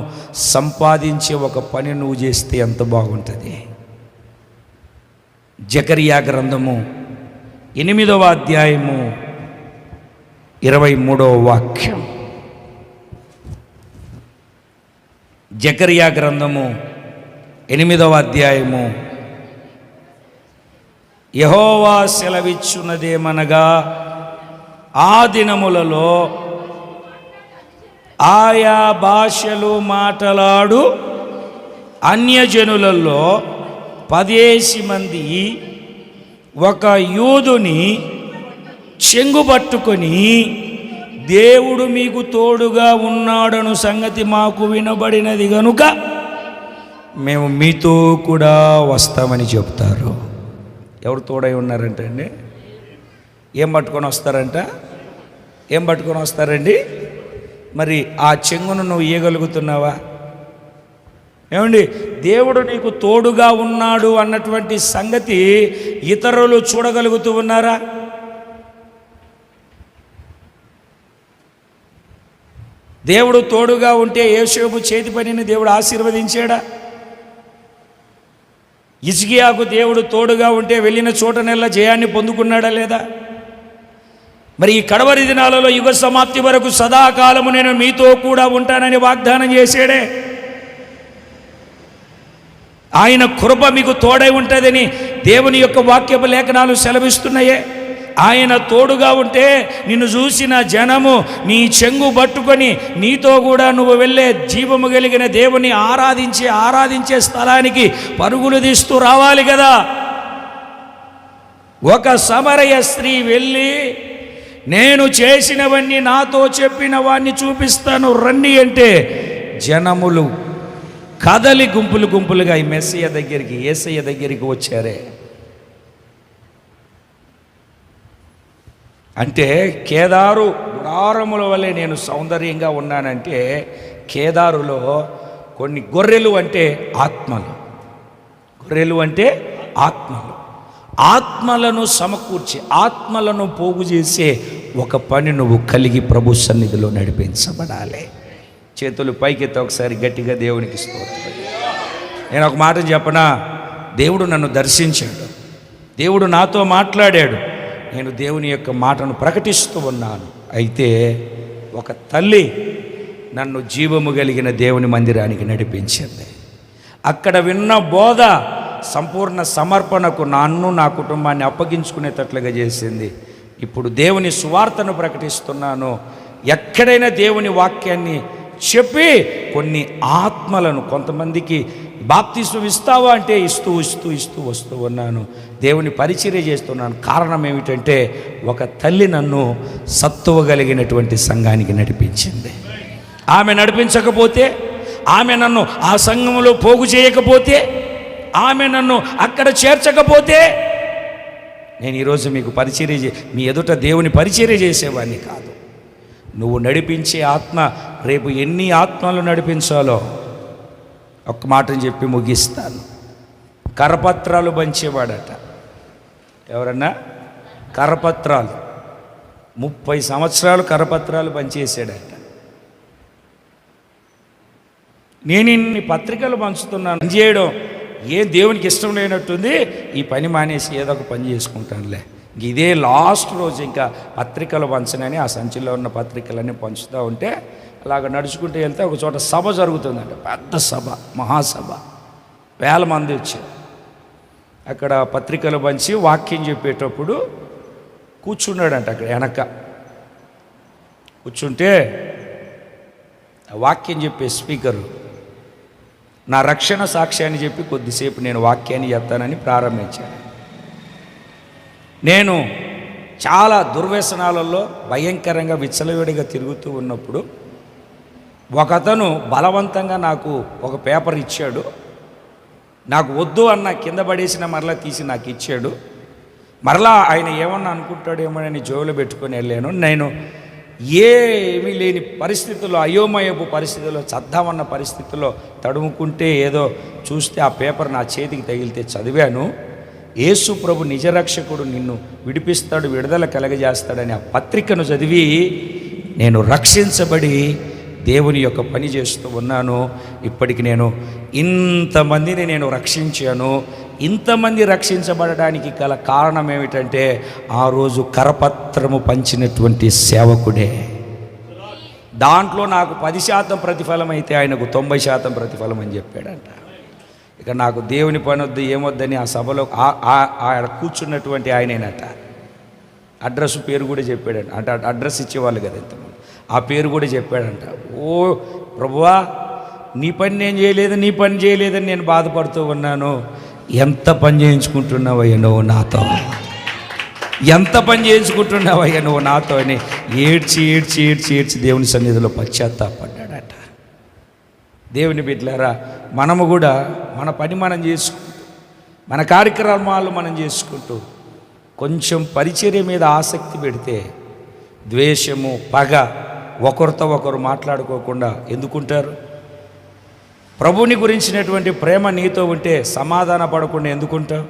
Speaker 1: సంపాదించే ఒక పని నువ్వు చేస్తే ఎంత బాగుంటుంది. జకరియా గ్రంథము 8వ అధ్యాయము 23వ వాక్యం. జకరియా గ్రంథము 8వ అధ్యాయము. యెహోవా సెలవిచ్చున్నదేమనగా, ఆ దినములలో ఆయా భాషలు మాట్లాడు అన్యజనులలో 10 మంది ఒక యూదుని చెంగుబట్టుకొని, దేవుడు మీకు తోడుగా ఉన్నాడను సంగతి మాకు వినబడినది గనుక మేము మీతో కూడా వస్తామని చెప్తారు. ఎవరు తోడై ఉన్నారంటే అండి? ఏం పట్టుకొని వస్తారంట? ఏం పట్టుకొని వస్తారండి? మరి ఆ చెంగును నువ్వు ఇయ్యగలుగుతున్నావా? ఏమండి, దేవుడు నీకు తోడుగా ఉన్నాడు అన్నటువంటి సంగతి ఇతరులు చూడగలుగుతూ ఉన్నారా? దేవుడు తోడుగా ఉంటే యోసేపు చేతి పనిని దేవుడు ఆశీర్వదించాడా? హిజ్కియాకు దేవుడు తోడుగా ఉంటే వెళ్ళిన చోటనెల్లా జయాన్ని పొందుకున్నాడా లేదా? మరి ఈ కడవరి దినాలలో యుగ సమాప్తి వరకు సదాకాలము నేను మీతో కూడా ఉంటానని వాగ్దానం చేశాడే. ఆయన కృప మీకు తోడై ఉంటుందని దేవుని యొక్క వాక్యపు లేఖనాలు సెలవిస్తున్నాయే. ఆయన తోడుగా ఉంటే నిన్ను చూసిన జనము నీ చెంగు పట్టుకొని నీతో కూడా నువ్వు వెళ్ళే జీవము కలిగిన దేవుని ఆరాధించే స్థలానికి పరుగులు తీస్తూ రావాలి కదా. ఒక సమరయ స్త్రీ వెళ్ళి, నేను చేసినవన్నీ నాతో చెప్పిన వాడిని చూపిస్తాను రండి అంటే, జనములు కదలి గుంపులు గుంపులుగా ఈ మెస్సయ్య దగ్గరికి, యేసయ్య దగ్గరికి వచ్చారే. అంటే కేదారు గుడారముల వల్లే నేను సౌందర్యంగా ఉన్నానంటే, కేదారులో కొన్ని గొర్రెలు అంటే ఆత్మలు, గొర్రెలు అంటే ఆత్మలు, ఆత్మలను సమకూర్చి ఆత్మలను పోగు చేసే ఒక పని నువ్వు కలిగి ప్రభు సన్నిధిలో నడిపించబడాలి. చేతులు పైకెత్తి ఒకసారి గట్టిగా దేవునికి స్తోత్రం. నేను ఒక మాట చెప్పనా, దేవుడు నన్ను దర్శించాడు, దేవుడు నాతో మాట్లాడాడు, నేను దేవుని యొక్క మాటను ప్రకటిస్తూ ఉన్నాను. అయితే ఒక తల్లి నన్ను జీవము కలిగిన దేవుని మందిరానికి నడిపించింది. అక్కడ విన్న బోధ సంపూర్ణ సమర్పణకు నన్ను నా కుటుంబాన్ని అప్పగించుకునేటట్లుగా చేసింది. ఇప్పుడు దేవుని సువార్తను ప్రకటిస్తున్నాను. ఎక్కడైనా దేవుని వాక్యాన్ని చెప్పి కొన్ని ఆత్మలను, కొంతమందికి బాప్తిస్మం ఇస్తావా అంటే ఇస్తూ వస్తూ ఉన్నాను. దేవుని పరిచర్య చేస్తున్నాను. కారణం ఏమిటంటే, ఒక తల్లి నన్ను సత్తువగలిగినటువంటి సంఘానికి నడిపించింది. ఆమె నడిపించకపోతే, ఆమె నన్ను ఆ సంఘంలో పోగు చేయకపోతే, ఆమె నన్ను అక్కడ చేర్చకపోతే, నేను ఈరోజు మీకు మీ ఎదుట దేవుని పరిచర్య చేసేవాడిని కాదు. నువ్వు నడిపించే ఆత్మ రేపు ఎన్ని ఆత్మలు నడిపించాలో ఒక్క మాటని చెప్పి ముగిస్తాను. కరపత్రాలు పంచేవాడట. ఎవరన్నా? కరపత్రాలు. 30 సంవత్సరాలు కరపత్రాలు పనిచేసాడట. నేను ఇన్ని పత్రికలు పంచుతున్నాను, చేయడం దేవునికి ఇష్టం లేనట్టుంది, ఈ పని మానేసి ఏదో ఒక పని చేసుకుంటానులే. ఇదే లాస్ట్ రోజు ఇంకా పత్రికలు పంచనని ఆ సంచిలో ఉన్న పత్రికలన్నీ పంచుతూ ఉంటే అలాగ నడుచుకుంటూ వెళ్తే ఒక చోట సభ జరుగుతుందంట, పెద్ద సభ, మహాసభ, 1000 మంది వచ్చారు. అక్కడ పత్రికలు పంచి వాక్యం చెప్పేటప్పుడు కూర్చున్నాడంట. అక్కడ వెనక కూర్చుంటే వాక్యం చెప్పే స్పీకరు నా రక్షణ సాక్ష్యాన్ని చెప్పి కొద్దిసేపు నేను వాక్యాన్ని చెప్తానని ప్రారంభించాను. నేను చాలా దుర్వ్యసనాలలో భయంకరంగా విచ్చలవిడిగా తిరుగుతూ ఉన్నప్పుడు ఒకతను బలవంతంగా నాకు ఒక పేపర్ ఇచ్చాడు. నాకు వద్దు అన్న కింద పడేసిన మరలా తీసి నాకు ఇచ్చాడు. మరలా ఆయన ఏమన్నా అనుకుంటాడేమోనని జోలు పెట్టుకొని వెళ్ళాను. నేను ఏమీ లేని పరిస్థితుల్లో, అయోమయపు పరిస్థితుల్లో, చద్దామన్న పరిస్థితుల్లో తడుముకుంటే ఏదో చూస్తే ఆ పేపర్ నా చేతికి తగిలితే చదివాను. యేసు ప్రభు నిజరక్షకుడు నిన్ను విడిపిస్తాడు, విడుదల కలగజేస్తాడని ఆ పత్రికను చదివి నేను రక్షించబడి దేవుని యొక్క పని చేస్తూ ఉన్నాను. ఇప్పటికి నేను ఇంతమందిని నేను రక్షించాను. ఇంతమంది రక్షించబడడానికి గల కారణం ఏమిటంటే ఆ రోజు కరపత్రము పంచినటువంటి సేవకుడే. దాంట్లో నాకు 10% ప్రతిఫలం అయితే ఆయనకు 90% ప్రతిఫలం అని చెప్పాడంట. ఇక నాకు దేవుని పని వద్దు ఏమొద్దని ఆ సభలో ఆడ కూర్చున్నటువంటి ఆయనేనట అడ్రస్ పేరు కూడా చెప్పాడంట. అంటే అడ్రస్ ఇచ్చేవాళ్ళు కదా ఇంతమంది, ఆ పేరు కూడా చెప్పాడంట. ఓ ప్రభువా, నీ పని నేను చేయలేదు, నీ పని చేయలేదని నేను బాధపడుతూ ఉన్నాను. ఎంత పని చేయించుకుంటున్నావయ్యా నువ్వు నాతో, ఎంత పని చేయించుకుంటున్నావయ్యా నువ్వు నాతో అని ఏడ్చి ఏడ్చి ఏడ్చి ఏడ్చి దేవుని సన్నిధిలో పశ్చాత్తాపడ్డాడట. దేవుని బిడ్డలారా, మనము కూడా మన పని మనం చేసుకుంటూ, మన కార్యక్రమాలు మనం చేసుకుంటూ కొంచెం పరిచర్య మీద ఆసక్తి పెడితే ద్వేషము, పగ, ఒకరితో ఒకరు మాట్లాడుకోకుండా ఎందుకుంటారు? ప్రభుని గురించినటువంటి ప్రేమ నీతో ఉంటే సమాధాన పడకుండా ఎందుకుంటావు?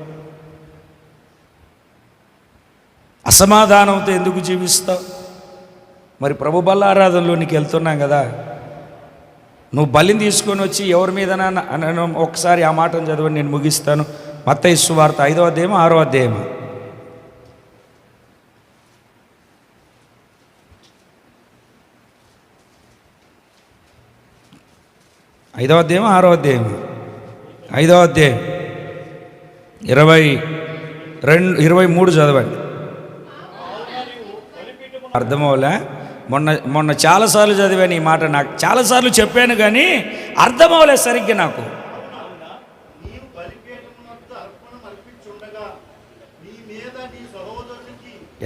Speaker 1: అసమాధానంతో ఎందుకు జీవిస్తావు? మరి ప్రభు బల్లారాధనలోనికి వెళ్తున్నాం కదా, నువ్వు బలిని తీసుకొని వచ్చి ఎవరి మీదనా ఒకసారి ఆ మాటను చదవని నేను ముగిస్తాను. మత్తయి సువార్త 5వ అధ్యాయం 6వ అధ్యాయం. ఐదవ అధ్యాయం 6వ అధ్యాయం 5వ అధ్యాయం 23 చదవండి. అర్థమవులే? మొన్న చాలాసార్లు చదివాను ఈ మాట, నాకు చాలాసార్లు చెప్పాను కానీ అర్థమవులే సరిగ్గా నాకు.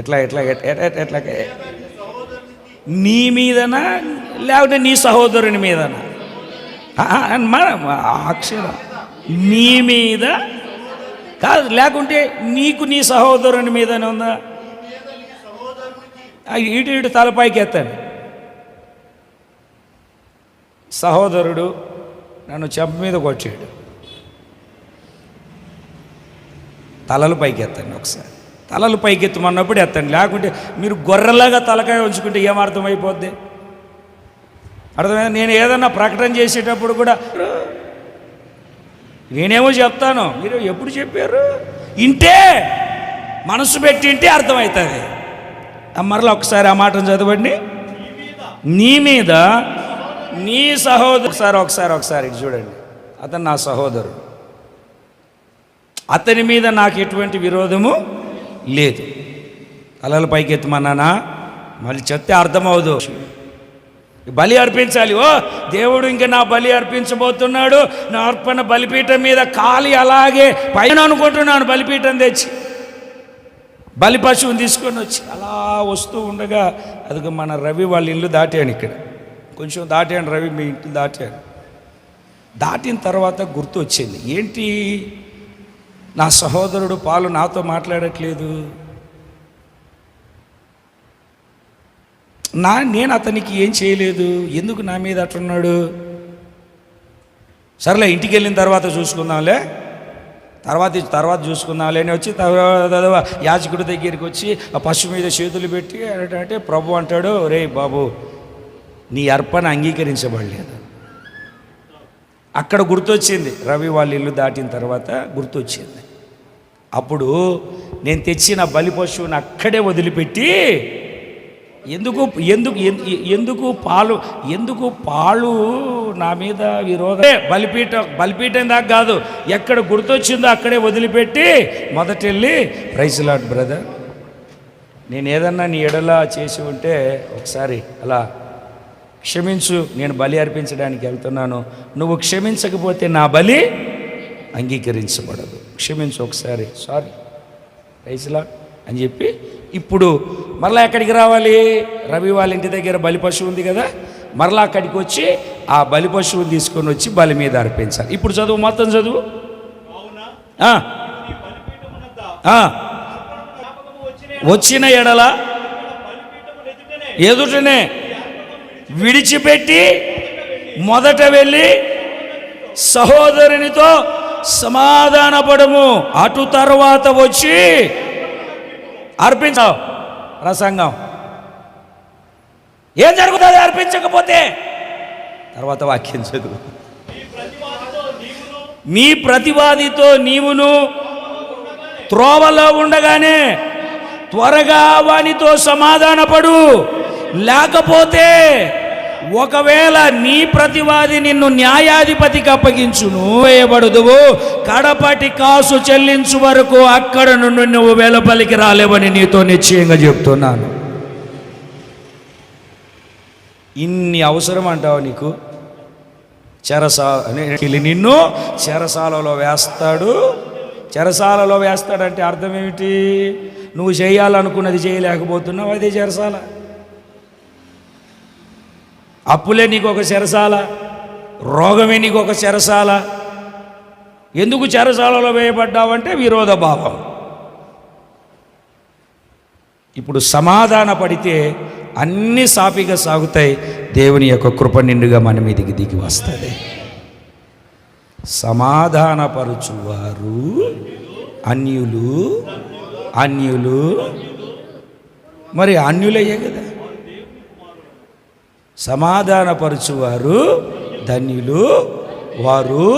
Speaker 1: ఎట్లా ఎట్లా ఎట్లా నీ మీదనా లేకపోతే నీ సహోదరుని మీదనా? అక్షరం నీ మీద కాదు, లేకుంటే నీకు నీ సహోదరుని మీదనే ఉందా? ఇటు తలపైకి ఎత్తాను. సహోదరుడు నన్ను చెంప మీద కొట్టాడు, తలలు పైకి ఎత్తండి. ఒకసారి తలలు పైకి ఎత్తమన్నప్పుడు ఎత్తండి, లేకుంటే మీరు గొర్రెలాగా తలకాయ ఉంచుకుంటే ఏమర్థమైపోద్ది? అర్థమైంది? నేను ఏదన్నా ప్రకటన చేసేటప్పుడు కూడా నేనేమో చెప్తాను, మీరు ఎప్పుడు చెప్పారు? ఇంటే మనసు పెట్టి ఇంటే అర్థమవుతుంది. మరలా ఒకసారి ఆ మాటను చదవండి. నీ మీద నీ సహోదరు, ఒకసారి ఇటు చూడండి, అతను నా సహోదరుడు, అతని మీద నాకు ఎటువంటి విరోధము లేదు. తలల పైకి ఎత్తమన్నానా? మళ్ళీ చెప్తే అర్థమవుదు. బలి అర్పించాలి. ఓ దేవుడు ఇంకా నా బలి అర్పించబోతున్నాడు, నా అర్పణ బలిపీఠం మీద కాలి అలాగే పైన అనుకుంటున్నాను. బలిపీఠం తెచ్చి బలి పశువుని తీసుకొని వచ్చి అలా వస్తూ ఉండగా అది మన రవి వాళ్ళ ఇల్లు దాటాను. ఇక్కడ కొంచెం దాటాను, రవి మీ ఇంటి దాటాను. దాటిన తర్వాత గుర్తు వచ్చింది, ఏంటి నా సహోదరుడు పాలు నాతో మాట్లాడట్లేదు, నేను అతనికి ఏం చేయలేదు, ఎందుకు నా మీద అట్టున్నాడు? సర్లే ఇంటికి వెళ్ళిన తర్వాత చూసుకుందాంలే, తర్వాత చూసుకుందాం లేని వచ్చి తర్వాత యాజకుడి దగ్గరికి వచ్చి ఆ పశువు మీద చేతులు పెట్టి అంటే ప్రభు అంటాడు, రే బాబు నీ అర్పణ అంగీకరించబడలేదు. అక్కడ గుర్తొచ్చింది, రవి వాళ్ళ ఇల్లు దాటిన తర్వాత గుర్తొచ్చింది. అప్పుడు నేను తెచ్చిన బలి పశువుని అక్కడే వదిలిపెట్టి ఎందుకు పాలు నా మీద విరోధం, బలిపీఠం దాకా కాదు, ఎక్కడ గుర్తొచ్చిందో అక్కడే వదిలిపెట్టి మొదట వెళ్ళి ప్రైజ్ లార్డ్ బ్రదర్, నేను ఏదన్నా నీ ఎడలా చేసి ఉంటే ఒకసారి అలా క్షమించు, నేను బలి అర్పించడానికి వెళ్తున్నాను, నువ్వు క్షమించకపోతే నా బలి అంగీకరించబడదు, క్షమించు ఒకసారి, సారీ ప్రైజ్ లార్డ్ అని చెప్పి ఇప్పుడు మరలా ఎక్కడికి రావాలి, రవి వాళ్ళ ఇంటి దగ్గర బలి పశువు ఉంది కదా, మరలా అక్కడికి వచ్చి ఆ బలి పశువుని తీసుకొని వచ్చి బలి మీద అర్పించాలి. ఇప్పుడు చదువు, మొత్తం చదువు. వచ్చిన ఎడల ఎదుటనే విడిచిపెట్టి మొదట వెళ్ళి సహోదరునితో సమాధానపడము, అటు తర్వాత వచ్చి అర్పించావు. ప్రసంగం ఏం జరుగుతుంది అర్పించకపోతే? తర్వాత వాక్యం చదువు. మీ ప్రతివాదితో నీవును త్రోవలో ఉండగానే త్వరగా వానితో సమాధానపడు, లేకపోతే ఒకవేళ నీ ప్రతివాది నిన్ను న్యాయాధిపతికి అప్పగించును, వేయబడుదువు, కడపటి కాసు చెల్లించు వరకు అక్కడ నుండి నువ్వు వెలుపలికి రాలేవని నీతో నిశ్చయంగా చెప్తున్నాను. ఇన్ని అవసరం అంటావు నీకు? నిన్ను చెరసాలలో వేస్తాడంటే అర్థం ఏమిటి? నువ్వు చేయాలనుకున్నది చేయలేకపోతున్నావు, అదే చెరసాల. అప్పులే నీకు ఒక చెరసాల, రోగమే నీకు ఒక చెరసాల. ఎందుకు చెరసాలలో వేయబడ్డావంటే విరోధ భావం. ఇప్పుడు సమాధాన పడితే అన్ని సాఫీగా సాగుతాయి, దేవుని యొక్క కృప నిండుగా మన మీదికి దిగి వస్తుంది. సమాధానపరుచువారు అన్యులు మరి అన్యులయ్యే కదా. సమాధానపరచువారు ధన్యులు, వారు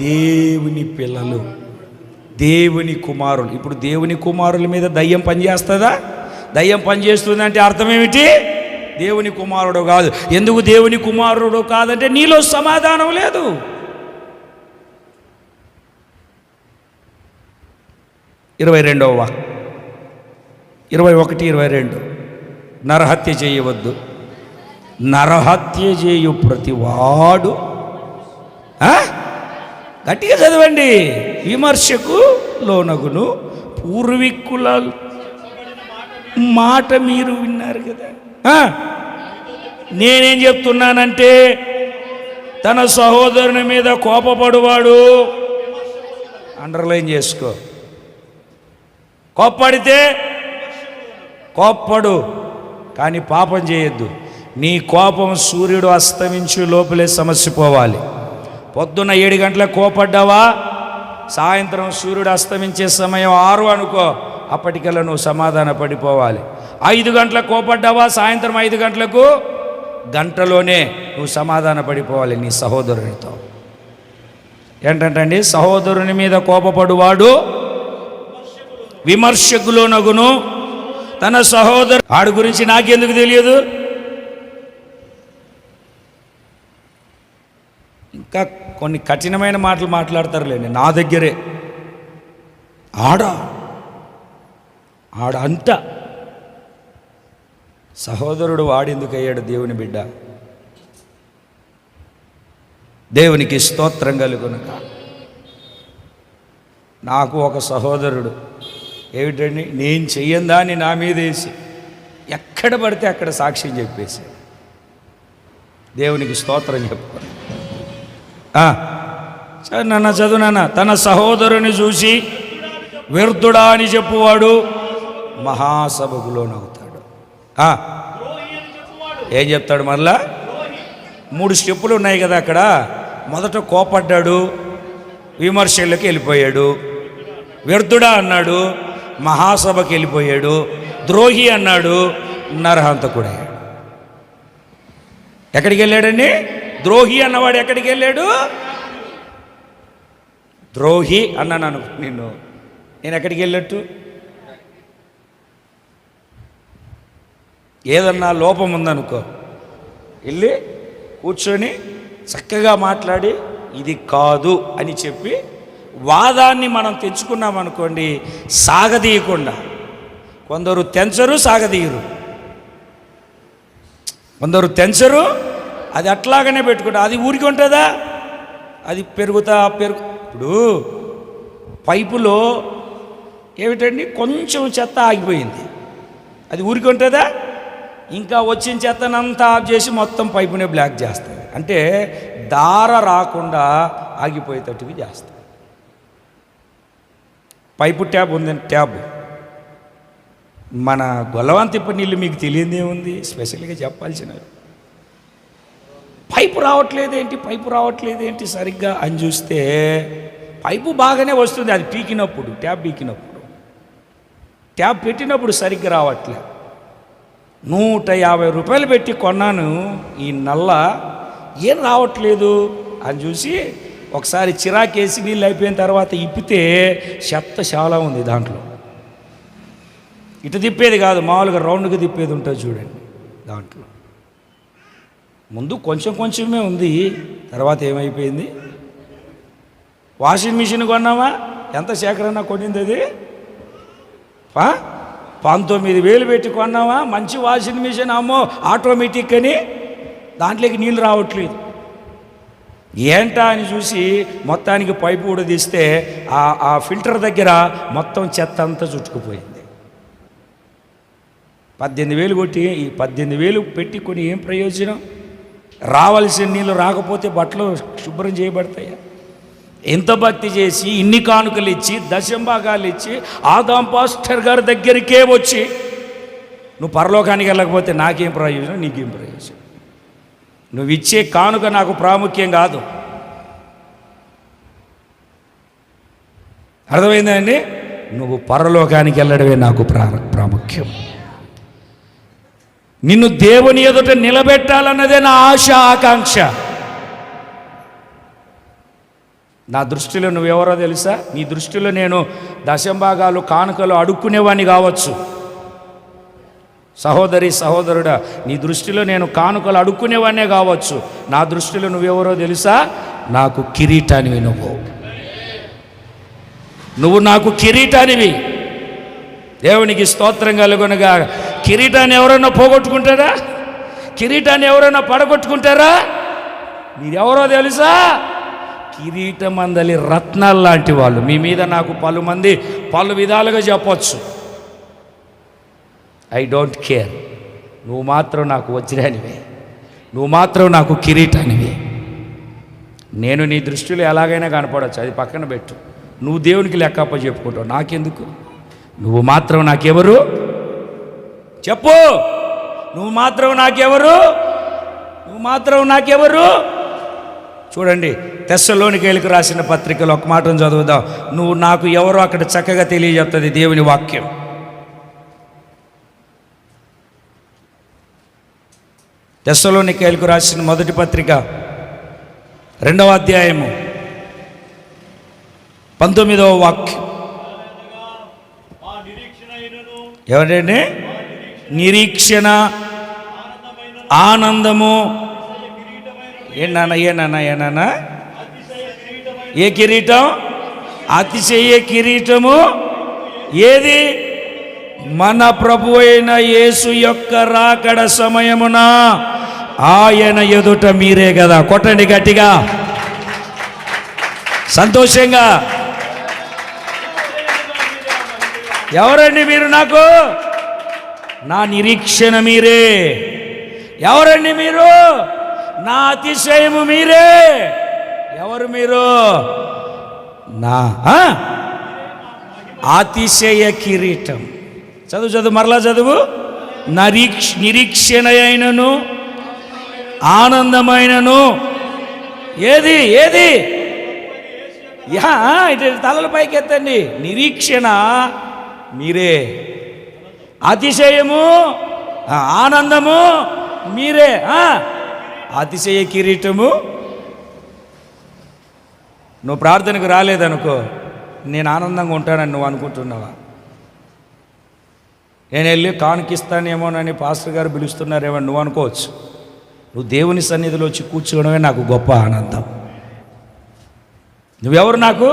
Speaker 1: దేవుని పిల్లలు, దేవుని కుమారులు. ఇప్పుడు దేవుని కుమారుల మీద దయ్యం పనిచేస్తుందా? దయ్యం పనిచేస్తుందంటే అర్థం ఏమిటి? దేవుని కుమారుడు కాదు. ఎందుకు దేవుని కుమారుడు కాదంటే నీలో సమాధానం లేదు. ఇరవై 21-22 నరహత్య చేయవద్దు, నరహత్య చేయు ప్రతివాడు, గట్టిగా చదవండి, విమర్శకు లోనగును. పూర్వీకుల మాట మీరు విన్నారు కదా. నేనేం చెప్తున్నానంటే తన సహోదరుని మీద కోపపడువాడు, అండర్లైన్ చేసుకో, కోప్పడితే కోప్పడు కానీ పాపం చేయొద్దు. నీ కోపం సూర్యుడు అస్తమించే లోపలే సమస్య పోవాలి. పొద్దున్న 7 గంటలకు కోపడ్డావా, సాయంత్రం సూర్యుడు అస్తమించే సమయం 6 అనుకో, అప్పటికల్లా నువ్వు సమాధాన పడిపోవాలి. 5 గంటలకు కోపడ్డావా, సాయంత్రం 5 గంటలకు, గంటలోనే నువ్వు సమాధాన పడిపోవాలి నీ సహోదరునితో. ఏంటంటే సహోదరుని మీద కోపపడువాడు విమర్శకులోనగును, తన సహోదరు ఆడి గురించి నాకెందుకు తెలియదు. ఇంకా కొన్ని కఠినమైన మాటలు మాట్లాడతారులేండి నా దగ్గరే. ఆడంట సహోదరుడు వాడెందుకు అయ్యాడు దేవుని బిడ్డ? దేవునికి స్తోత్రం కలుగునుగా. నాకు ఒక సహోదరుడు ఏమిటండి, నేను చెయ్యందా అని నా మీద వేసి ఎక్కడ పడితే అక్కడ సాక్ష్యం చెప్పేసి దేవునికి స్తోత్రం చెప్పుకోండి. నాన్న చదువు నాన్న. తన సహోదరుని చూసి వ్యర్థుడా అని చెప్పువాడు మహాసభకు లోనవుతాడు. ఏం చెప్తాడు మరలా? 3 స్టెప్పులు ఉన్నాయి కదా అక్కడ. మొదట కోపడ్డాడు, విమర్శల్లోకి వెళ్ళిపోయాడు, వ్యర్థుడా అన్నాడు, మహాసభకి వెళ్ళిపోయాడు, ద్రోహి అన్నాడు, నరహంతకుడయ్యాడు. ఎక్కడికి వెళ్ళాడండి? ద్రోహి అన్నవాడు ఎక్కడికి వెళ్ళాడు? ద్రోహి అన్నాను నేను ఎక్కడికి వెళ్ళట్టు? ఏదన్నా లోపం ఉందనుకో, వెళ్ళి కూర్చొని చక్కగా మాట్లాడి ఇది కాదు అని చెప్పి వాదాన్ని మనం తెచ్చుకున్నామనుకోండి, సాగదీయకుండా. కొందరు తెంచరు, సాగదీయరు. కొందరు తెంచరు, అది అట్లాగనే పెట్టుకుంటారు. అది ఊరికి ఉంటుందా? అది ఇప్పుడు పైపులో ఏమిటండి, కొంచెం చెత్త ఆగిపోయింది, అది ఊరికి ఉంటుందా? ఇంకా వచ్చిన చెత్తనంతా ఆఫ్ చేసి మొత్తం పైపునే బ్లాక్ చేస్తుంది. అంటే దార రాకుండా ఆగిపోయేటట్టుగా చేస్తుంది. పైపు ట్యాబ్ ఉందండి, ట్యాబ్ మన గొల్లవాంతిప్ప నీళ్ళు మీకు తెలియదేముంది, స్పెషల్గా చెప్పాల్సినవి. పైపు రావట్లేదేంటి సరిగ్గా అని చూస్తే పైపు బాగానే వస్తుంది, అది పీకినప్పుడు, ట్యాబ్ పీకినప్పుడు. ట్యాబ్ పెట్టినప్పుడు సరిగ్గా రావట్లే. 150 రూపాయలు పెట్టి కొన్నాను ఈ నల్ల, ఏం రావట్లేదు అని చూసి ఒకసారి చిరాకేసి నీళ్ళు అయిపోయిన తర్వాత ఇప్పితే చెత్త చాలా ఉంది దాంట్లో. ఇటు తిప్పేది కాదు, మామూలుగా రౌండ్గా తిప్పేది ఉంటుంది చూడండి. దాంట్లో ముందు కొంచెమే ఉంది, తర్వాత ఏమైపోయింది? వాషింగ్ మిషన్ కొన్నామా? ఎంత సేకరణ కొనింది అది? 19,000 పెట్టి కొన్నామా? మంచి వాషింగ్ మిషన్, అమ్మో ఆటోమేటిక్ అని. దాంట్లోకి నీళ్ళు రావట్లేదు. ఏంటా అని చూసి మొత్తానికి పైపు కూడా తీస్తే ఆ ఫిల్టర్ దగ్గర మొత్తం చెత్త అంతా చుట్టుకుపోయింది. 18,000 కొట్టి, ఈ 18,000 పెట్టి కొని ఏం ప్రయోజనం? రావాల్సిన నీళ్ళు రాకపోతే బట్టలు శుభ్రం చేయబడతాయా? ఎంత భక్తి చేసి, ఇన్ని కానుకలు ఇచ్చి, దశంభాగాలు ఇచ్చి, ఆదాం పాస్టర్ గారి దగ్గరికే వచ్చి నువ్వు పరలోకానికి వెళ్ళకపోతే నాకేం ప్రయోజనం, నీకేం ప్రయోజనం? నువ్వు ఇచ్చే కానుక నాకు ప్రాముఖ్యం కాదు. అర్థమైందండి? నువ్వు పరలోకానికి వెళ్ళడమే నాకు ప్రాముఖ్యం. నిన్ను దేవుని ఎదుట నిలబెట్టాలన్నదే నా ఆశ, ఆకాంక్ష. నా దృష్టిలో నువ్వెవరో తెలుసా? నీ దృష్టిలో నేను దశంభాగాలు, కానుకలు అడుక్కునేవాడిని కావచ్చు. సహోదరుడా, నీ దృష్టిలో నేను కానుకలు అడుక్కునేవాడినే కావచ్చు. నా దృష్టిలో నువ్వెవరో తెలుసా? నాకు కిరీటానివి. నువ్వు నాకు కిరీటానివి. దేవునికి స్తోత్రం కలుగునుగా. కిరీటాన్ని ఎవరైనా పోగొట్టుకుంటారా? కిరీటాన్ని ఎవరైనా పడగొట్టుకుంటారా? మీరెవరో తెలుసా? కిరీటమందలి రత్నాలు లాంటి వాళ్ళు. మీ మీద నాకు పలు విధాలుగా చెప్పొచ్చు. I don't care. నువ్వు మాత్రం నాకు వజ్రానివే, నువ్వు మాత్రం నాకు కిరీటానివే. నేను నీ దృష్టిలో ఎలాగైనా కనపడవచ్చు, అది పక్కన పెట్టు. నువ్వు దేవునికి లెక్కప్ప చెప్పుకుంటావు, నాకెందుకు? నువ్వు మాత్రం నాకెవరు చెప్పు? నువ్వు మాత్రం నాకెవరు? చూడండి, తెస్సలోనికైలకు రాసిన పత్రికలో ఒక మాటను చదువుదాం. నువ్వు నాకు ఎవరో అక్కడ చక్కగా తెలియజేస్తుంది దేవుని వాక్యం. తెస్సలోనికైలకు రాసిన మొదటి పత్రిక 2వ అధ్యాయము 19వ వాక్యం. ఎవరండి? నిరీక్షణ, ఆనందము. ఏనా ఏ కిరీటం? అతిశయ కిరీటము. ఏది? మన ప్రభు అయిన యేసు యొక్క రాకడ సమయమున ఆయన ఎదుట మీరే కదా. కొట్టండి గట్టిగా, సంతోషంగా. ఎవరండి మీరు? నాకు నా నిరీక్షణ మీరే. ఎవరండి మీరు? నా అతిశయము మీరే. ఎవరు మీరు? నా అతిశయ కిరీటం. చదువు మరలా చదువు. నిరీక్షణ అయినను ఆనందమైనను. ఏది? ఇటు తలల పైకి ఎత్తండి. నిరీక్షణ మీరే, అతిశయము ఆనందము మీరే, అతిశయ కిరీటము. నువ్వు ప్రార్థనకు రాలేదనుకో, నేను ఆనందంగా ఉంటానని నువ్వు అనుకుంటున్నావా? నేను వెళ్ళి కానుకిస్తానేమోనని పాస్టర్ గారు పిలుస్తున్నారేమో నువ్వు అనుకోవచ్చు. నువ్వు దేవుని సన్నిధిలో వచ్చి కూర్చోవడమే నాకు గొప్ప ఆనందం. నువ్వెవరు నాకు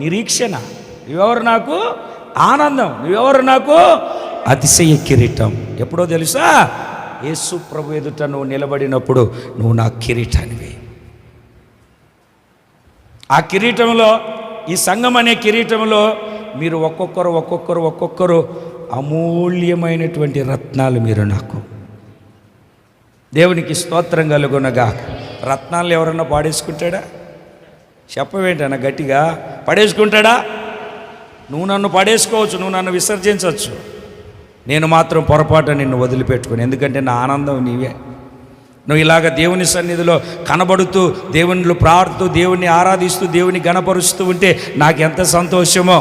Speaker 1: నిరీక్షణ, నువ్వెవరు నాకు ఆనందం, నువ్వెవరు నాకు అతిశయ కిరీటం. ఎప్పుడో తెలుసా? యేసు ప్రభు ఎదుట నువ్వు నిలబడినప్పుడు నువ్వు నా కిరీటానివి. ఆ కిరీటంలో, ఈ సంఘం అనే కిరీటంలో మీరు ఒక్కొక్కరు అమూల్యమైనటువంటి రత్నాలు. మీరు నాకు. దేవునికి స్తోత్రం కలుగునగా. రత్నాలు ఎవరన్నా పాడేసుకుంటాడా? చెప్పవేంటన్నా గట్టిగా. పడేసుకుంటాడా? నువ్వు నన్ను పడేసుకోవచ్చు, నువ్వు నన్ను విసర్జించవచ్చు, నేను మాత్రం పొరపాటు నిన్ను వదిలిపెట్టుకుని. ఎందుకంటే నా ఆనందం నీవే. నువ్వు ఇలాగ దేవుని సన్నిధిలో కనబడుతూ, దేవునిలో ప్రార్థిస్తూ, దేవుణ్ణి ఆరాధిస్తూ, దేవుని గణపరుస్తూ ఉంటే నాకెంత సంతోషమో.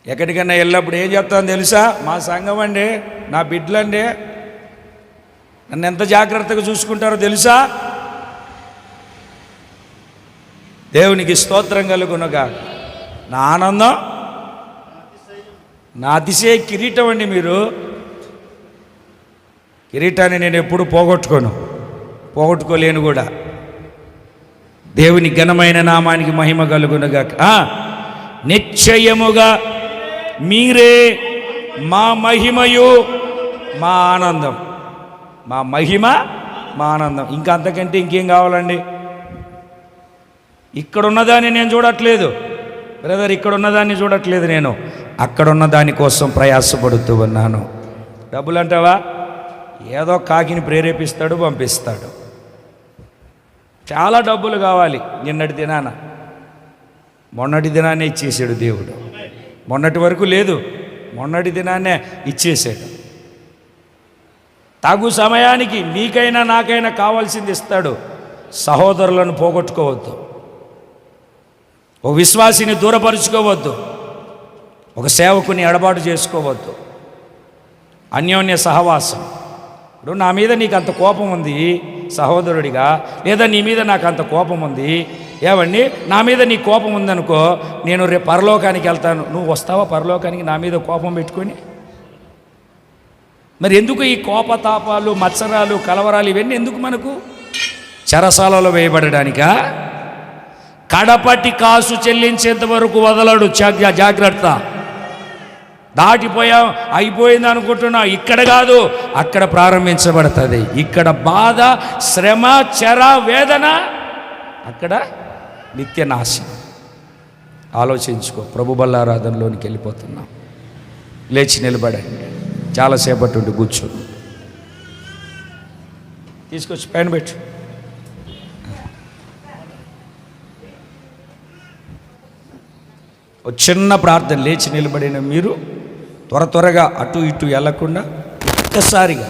Speaker 1: ఎక్కడికన్నా వెళ్ళినప్పుడు ఏం చెప్తాను తెలుసా? మా సంఘం అండి, నా బిడ్డలండి, నన్ను ఎంత జాగ్రత్తగా చూసుకుంటారో తెలుసా? దేవునికి స్తోత్రం కలుగునగా. నా ఆనందం, నా అతిశయ కిరీటం అండి మీరు. కిరీటాన్ని నేను ఎప్పుడు పోగొట్టుకోలేను కూడా. దేవుని ఘనమైన నామానికి మహిమ కలుగునగా. నిశ్చయముగా మీరే మా మహిమయు మా ఆనందం. మా మహిమ, మా ఆనందం. ఇంకా అంతకంటే ఇంకేం కావాలండి? ఇక్కడున్నదాన్ని నేను చూడట్లేదు బ్రదర్, ఇక్కడున్నదాన్ని చూడట్లేదు నేను, అక్కడున్న దానికోసం ప్రయాసపడుతూ ఉన్నాను. డబ్బులు అంటావా? ఏదో కాకిని ప్రేరేపిస్తాడు, పంపిస్తాడు. చాలా డబ్బులు కావాలి. మొన్నటి దినాన్నే ఇచ్చేసాడు దేవుడు. మొన్నటి వరకు లేదు, మొన్నటి దినాన్నే ఇచ్చేసాడు. తగు సమయానికి నీకైనా నాకైనా కావాల్సింది ఇస్తాడు. సహోదరులను పోగొట్టుకోవద్దు, ఒక విశ్వాసిని దూరపరుచుకోవద్దు, ఒక సేవకుని ఎడబాటు చేసుకోవద్దు. అన్యోన్య సహవాసం. ఇప్పుడు నా మీద నీకు అంత కోపం ఉంది సహోదరుడిగా, లేదా నీ మీద నాకు అంత కోపం ఉంది, ఏవండి నా మీద నీ కోపం ఉందనుకో, నేను రేపు పరలోకానికి వెళ్తాను, నువ్వు వస్తావా పరలోకానికి నా మీద కోపం పెట్టుకొని? మరి ఎందుకు ఈ కోపతాపాలు, మత్సరాలు, కలవరాలు ఇవన్నీ ఎందుకు మనకు? చెరసాలలో వేయబడడానికా? కడపటి కాసు చెల్లించేంత వరకు వదలడు. జాగ్రత్త. దాటిపోయాం, అయిపోయింది అనుకుంటున్నా. ఇక్కడ కాదు, అక్కడ ప్రారంభించబడుతుంది. ఇక్కడ బాధ, శ్రమ, చెర, వేదన, అక్కడ నిత్య నాశనం. ఆలోచించుకో. ప్రభు బల్లారాధనలోనికి వెళ్ళిపోతున్నాం. లేచి నిలబడండి. చాలాసేపటి ఉండి కూర్చోను. తీసుకొచ్చి పైన పెట్టు. ఒక చిన్న ప్రార్థన. లేచి నిలబడిన మీరు త్వరగా అటు ఇటు వెళ్ళకుండా ఒక్కసారిగా